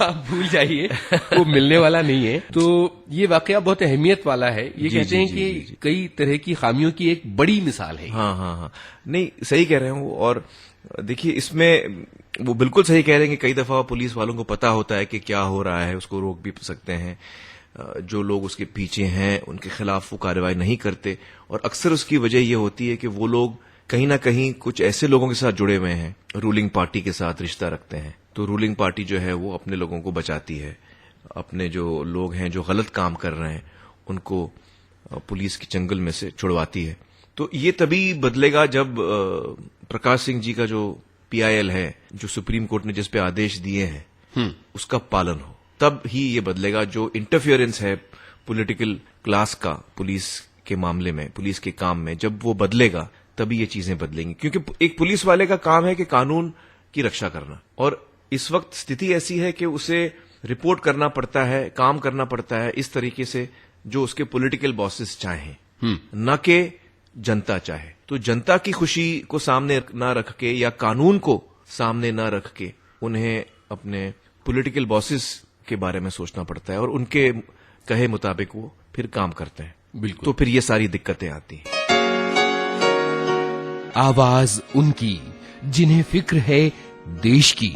आप भूल जाइए, वो मिलने वाला नहीं है। तो ये वाकया बहुत अहमियत वाला है। ये कहते हैं कि कई तरह की खामियों की एक बड़ी मिसाल है। हाँ, नहीं सही कह रहे हैं वो। और देखिए, इसमें वो बिल्कुल सही कह रहे हैं कि कई दफा पुलिस वालों को पता होता है कि क्या हो रहा है, उसको रोक भी सकते हैं। जो लोग उसके पीछे हैं उनके खिलाफ वो कार्रवाई नहीं करते, और अक्सर उसकी वजह ये होती है कि वो लोग कहीं ना कहीं कुछ ऐसे लोगों के साथ जुड़े हुए हैं, रूलिंग पार्टी के साथ रिश्ता रखते हैं। तो रूलिंग पार्टी जो है वो अपने लोगों को बचाती है, अपने जो लोग हैं जो गलत काम कर रहे हैं उनको पुलिस के चंगुल में से छुड़वाती है। तो ये तभी बदलेगा जब प्रकाश सिंह जी का जो PIL है, जो सुप्रीम कोर्ट ने जिस पे आदेश दिए हैं, उसका पालन हो, तब ही ये बदलेगा। जो इंटरफियरेंस है पॉलिटिकल क्लास का पुलिस के मामले में, पुलिस के काम में जब वो बदलेगा तभी ये चीजें बदलेंगी। क्योंकि एक पुलिस वाले का काम है कि कानून की रक्षा करना, और इस वक्त स्थिति ऐसी है कि उसे रिपोर्ट करना पड़ता है, काम करना पड़ता है इस तरीके से जो उसके पॉलिटिकल बॉसेस चाहें, न कि जनता चाहे। तो जनता की खुशी को सामने न रख के या कानून को सामने न रख के उन्हें अपने पॉलिटिकल बॉसेस के बारे में सोचना पड़ता है, और उनके कहे मुताबिक वो फिर काम करते हैं। बिल्कुल। तो फिर ये सारी दिक्कतें आती हैं। आवाज उनकी जिन्हें फिक्र है देश की।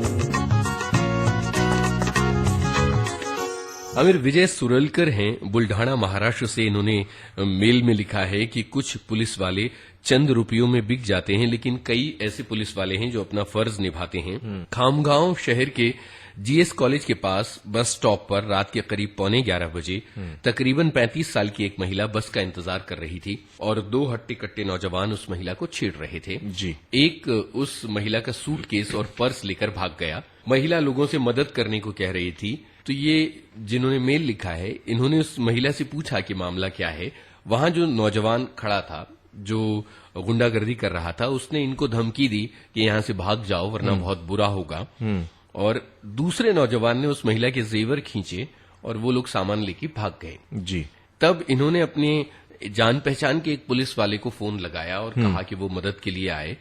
आमिर विजय सुरलकर हैं, बुल्ढाना महाराष्ट्र से। इन्होंने मेल में लिखा है कि कुछ पुलिस वाले चंद रुपयों में बिक जाते हैं, लेकिन कई ऐसे पुलिस वाले हैं जो अपना फर्ज निभाते हैं। खामगांव शहर के जीएस कॉलेज के पास बस स्टॉप पर रात के करीब 11:15 बजे तकरीबन 35 साल की एक महिला बस का इंतजार कर रही थी और 2 हट्टे-कट्टे नौजवान उस महिला को छेड़ रहे थे। जी। एक उस महिला का सूटकेस और पर्स लेकर भाग गया। महिला लोगों से मदद करने को कह रही थी। तो ये जिन्होंने मेल लिखा है, इन्होंने उस महिला से पूछा कि मामला क्या है। वहां जो नौजवान खड़ा था, जो गुंडागर्दी कर रहा था, उसने इनको धमकी दी कि यहां से भाग जाओ वरना बहुत बुरा होगा। और दूसरे नौजवान ने उस महिला के जेवर खींचे और वो लोग सामान लेके भाग गए। जी। तब इन्होंने अपने जान पहचान के एक पुलिस वाले को फोन लगाया और कहा कि वो मदद के लिए आए।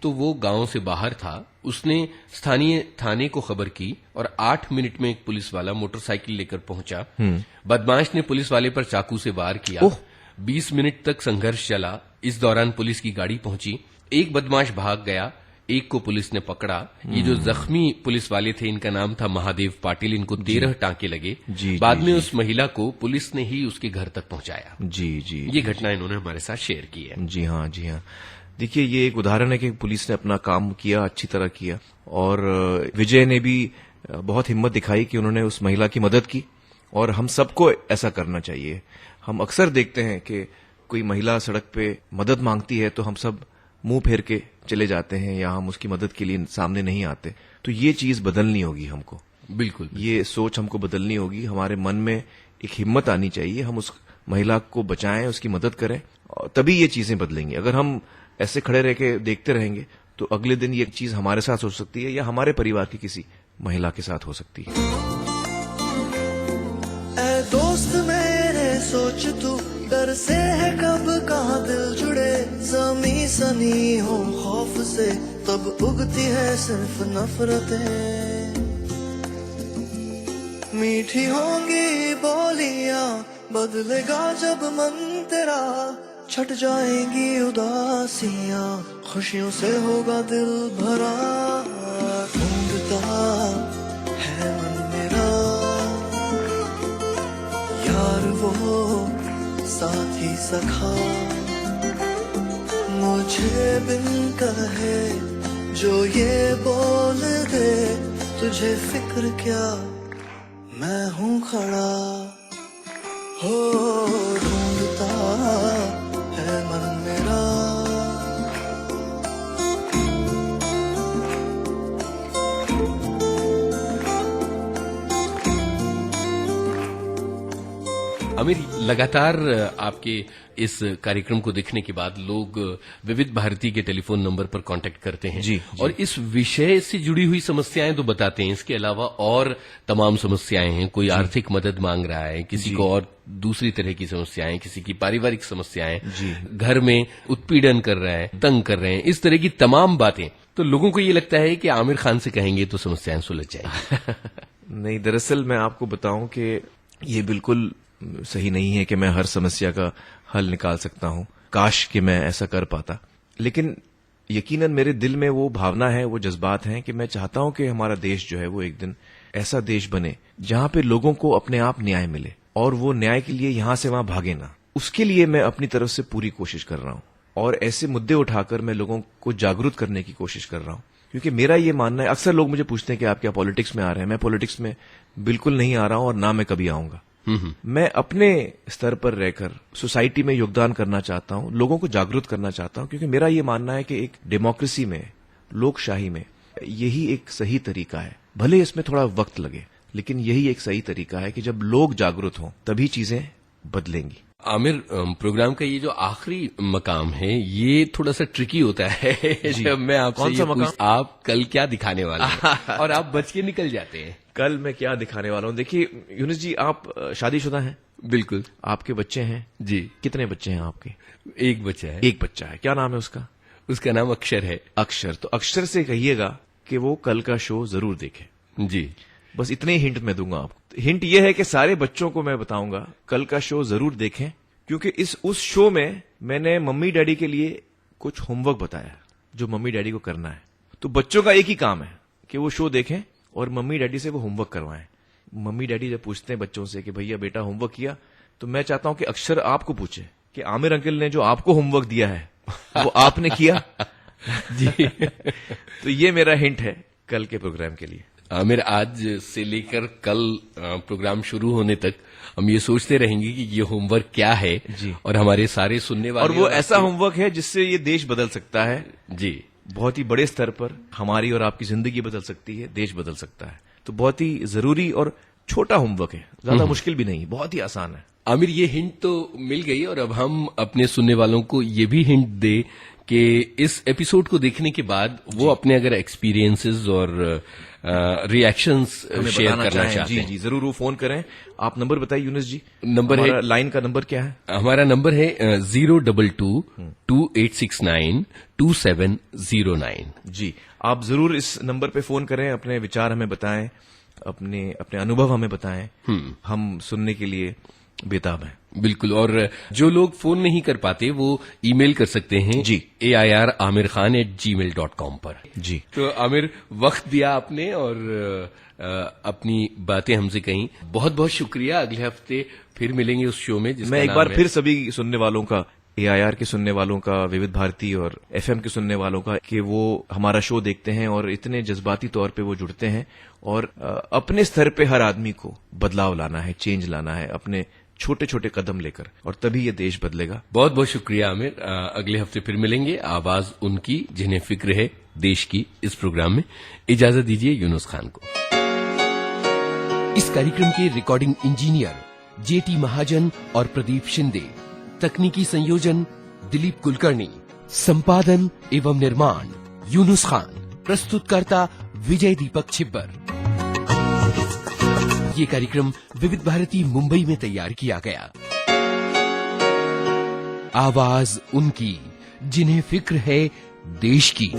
तो वो गांव से बाहर था। उसने स्थानीय थाने को खबर की और 8 मिनट में एक पुलिस वाला मोटरसाइकिल लेकर पहुंचा। बदमाश ने पुलिस वाले पर चाकू से वार किया। 20 मिनट तक संघर्ष चला। इस दौरान पुलिस की गाड़ी पहुंची। एक बदमाश भाग गया, एक को पुलिस ने पकड़ा। ये जो जख्मी पुलिस वाले थे, इनका नाम था महादेव पाटिल। इनको 13 टांके लगे। बाद में उस महिला को पुलिस ने ही उसके घर तक पहुंचाया। जी जी। ये घटना इन्होंने हमारे साथ शेयर की है। जी हाँ, जी हाँ। देखिए, ये एक उदाहरण है कि पुलिस ने अपना काम किया, अच्छी तरह किया, और विजय ने भी बहुत हिम्मत दिखाई कि उन्होंने उस महिला की मदद की, और हम सबको ऐसा करना चाहिए। हम अक्सर देखते हैं कि कोई महिला सड़क पे मदद मांगती है तो हम सब मुंह फेर के चले जाते हैं या हम उसकी मदद के लिए सामने नहीं आते। तो ये चीज बदलनी होगी हमको। बिल्कुल। ये सोच हमको बदलनी होगी। हमारे मन में एक हिम्मत आनी चाहिए। हम उस महिला को बचाएं, उसकी मदद करें, तभी ये चीजें बदलेंगी। अगर हम ऐसे खड़े रह के देखते रहेंगे तो अगले दिन ये चीज हमारे साथ हो सकती है या हमारे परिवार की किसी महिला के साथ हो सकती है। ऐ दोस्त मेरे सोच तू, डर से है कब कहाँ दिल जुड़े, ज़मी सनी हो खौफ से तब उगती है सिर्फ नफरतें। मीठी होंगी बोलियां, बदलेगा जब मन तेरा, छट जाएंगी उदासियां, खुशियों से होगा दिल भरा। ढूंढता है मन मेरा यार वो साथी सखा, मुझे बिन कहे जो ये बोल दे, तुझे फिक्र क्या मैं हूँ खड़ा। हो ढूंढता है मन मेरा। आमिर, लगातार आपके इस कार्यक्रम को देखने के बाद लोग विविध भारती के टेलीफोन नंबर पर कांटेक्ट करते हैं। जी। और इस विषय से जुड़ी हुई समस्याएं तो बताते हैं, इसके अलावा और तमाम समस्याएं हैं। कोई आर्थिक मदद मांग रहा है, किसी को और दूसरी तरह की समस्याएं, किसी की पारिवारिक समस्याएं, घर में उत्पीड़न कर रहा है, तंग कर रहे हैं, इस तरह की तमाम बातें। तो लोगों को ये लगता है कि आमिर खान से कहेंगे तो समस्याएं सुलझ जाएंगी। नहीं, दरअसल मैं आपको बताऊं कि ये बिल्कुल सही नहीं है कि मैं हर समस्या का हल निकाल सकता हूं। काश कि मैं ऐसा कर पाता, लेकिन यकीनन मेरे दिल में वो भावना है, वो जज्बात हैं कि मैं चाहता हूं कि हमारा देश जो है वो एक दिन ऐसा देश बने जहां पे लोगों को अपने आप न्याय मिले, और वो न्याय के लिए यहां से वहां भागे ना। उसके लिए मैं अपनी तरफ से पूरी कोशिश कर रहा हूं, और ऐसे मुद्दे उठाकर मैं लोगों को जागरूक करने की कोशिश कर रहा हूं। क्योंकि मेरा ये मानना है, अक्सर लोग मुझे पूछते हैं कि आप क्या पॉलिटिक्स में आ रहे हैं। मैं पॉलिटिक्स में बिल्कुल नहीं आ रहा हूं और ना मैं कभी आऊंगा। मैं अपने स्तर पर रहकर सोसाइटी में योगदान करना चाहता हूं, लोगों को जागरूक करना चाहता हूं, क्योंकि मेरा ये मानना है कि एक डेमोक्रेसी में, लोकशाही में, यही एक सही तरीका है। भले इसमें थोड़ा वक्त लगे, लेकिन यही एक सही तरीका है कि जब लोग जागरूक हों तभी चीजें बदलेंगी। आमिर, प्रोग्राम का ये जो आखिरी मकाम है ये थोड़ा सा ट्रिकी होता है। जब मैं आपसे कौन सा मकाम? आप कल क्या दिखाने वाले हैं और आप बच के निकल जाते हैं। कल मैं क्या दिखाने वाला हूँ? देखिए यूनुस जी, आप शादीशुदा हैं? बिल्कुल। आपके बच्चे हैं? जी। कितने बच्चे हैं आपके? एक बच्चा है। एक बच्चा है। क्या नाम है उसका? उसका नाम अक्षर है। अक्षर। तो अक्षर से कहिएगा कि वो कल का शो जरूर देखे। जी। बस इतने ही हिंट मैं दूंगा आपको। हिंट ये है कि सारे बच्चों को मैं बताऊंगा कल का शो जरूर देखें, क्योंकि उस शो में मैंने मम्मी डैडी के लिए कुछ होमवर्क बताया जो मम्मी डैडी को करना है। तो बच्चों का एक ही काम है कि वो शो देखें और मम्मी डैडी से वो होमवर्क करवाएं। मम्मी डैडी जब पूछते हैं बच्चों से कि भैया बेटा होमवर्क किया, तो मैं चाहता हूं कि अक्षर आपको पूछे कि आमिर अंकल ने जो आपको होमवर्क दिया है वो आपने किया? जी। तो ये मेरा हिंट है कल के प्रोग्राम के लिए। आमिर, आज से लेकर कल प्रोग्राम शुरू होने तक हम ये सोचते रहेंगे कि ये होमवर्क क्या है जी। और हमारे सारे सुनने वाले, और वो ऐसा होमवर्क है जिससे ये देश बदल सकता है। जी। बहुत ही बड़े स्तर पर हमारी और आपकी जिंदगी बदल सकती है, देश बदल सकता है। तो बहुत ही जरूरी और छोटा होमवर्क है, ज्यादा मुश्किल भी नहीं, बहुत ही आसान है। आमिर, ये हिंट तो मिल गई और अब हम अपने सुनने वालों को ये भी हिंट दे कि इस एपिसोड को देखने के बाद वो अपने अगर एक्सपीरियंसेस और रिएक्शंस शेयर करना चाहते हैं। जी, जरूर वो फोन करें। आप नंबर बताइए यूनुस जी। नंबर है, लाइन का नंबर क्या है? हमारा नंबर है 022-2869-2709। जी, आप जरूर इस नंबर पे फोन करें, अपने विचार हमें बताएं, अपने अनुभव हमें बताएं। हम सुनने के लिए बेताब है। बिल्कुल। और जो लोग फोन नहीं कर पाते वो ईमेल कर सकते हैं जी AIRAmirkhan@gmail.com पर। जी। तो आमिर, वक्त दिया आपने और अपनी बातें हमसे कहीं, बहुत बहुत शुक्रिया। अगले हफ्ते फिर मिलेंगे उस शो में जिसका मैं एक नाम बार है... फिर सभी सुनने वालों का, AIR के सुनने वालों का, विविध भारती और FM के सुनने वालों का, कि वो हमारा शो देखते हैं और इतने जज्बाती तौर पे वो जुड़ते हैं और अपने स्तर पे हर आदमी को बदलाव लाना है, चेंज लाना है, अपने छोटे छोटे कदम लेकर, और तभी ये देश बदलेगा। बहुत बहुत शुक्रिया आमिर। अगले हफ्ते फिर मिलेंगे। आवाज उनकी जिन्हें फिक्र है देश की, इस प्रोग्राम में इजाजत दीजिए यूनुस खान को। इस कार्यक्रम के रिकॉर्डिंग इंजीनियर JT महाजन और प्रदीप शिंदे, तकनीकी संयोजन दिलीप कुलकर्णी, संपादन एवं निर्माण यूनुस खान, प्रस्तुतकर्ता विजय दीपक छिब्बर। ये कार्यक्रम विविध भारती मुंबई में तैयार किया गया। आवाज उनकी जिन्हें फिक्र है देश की।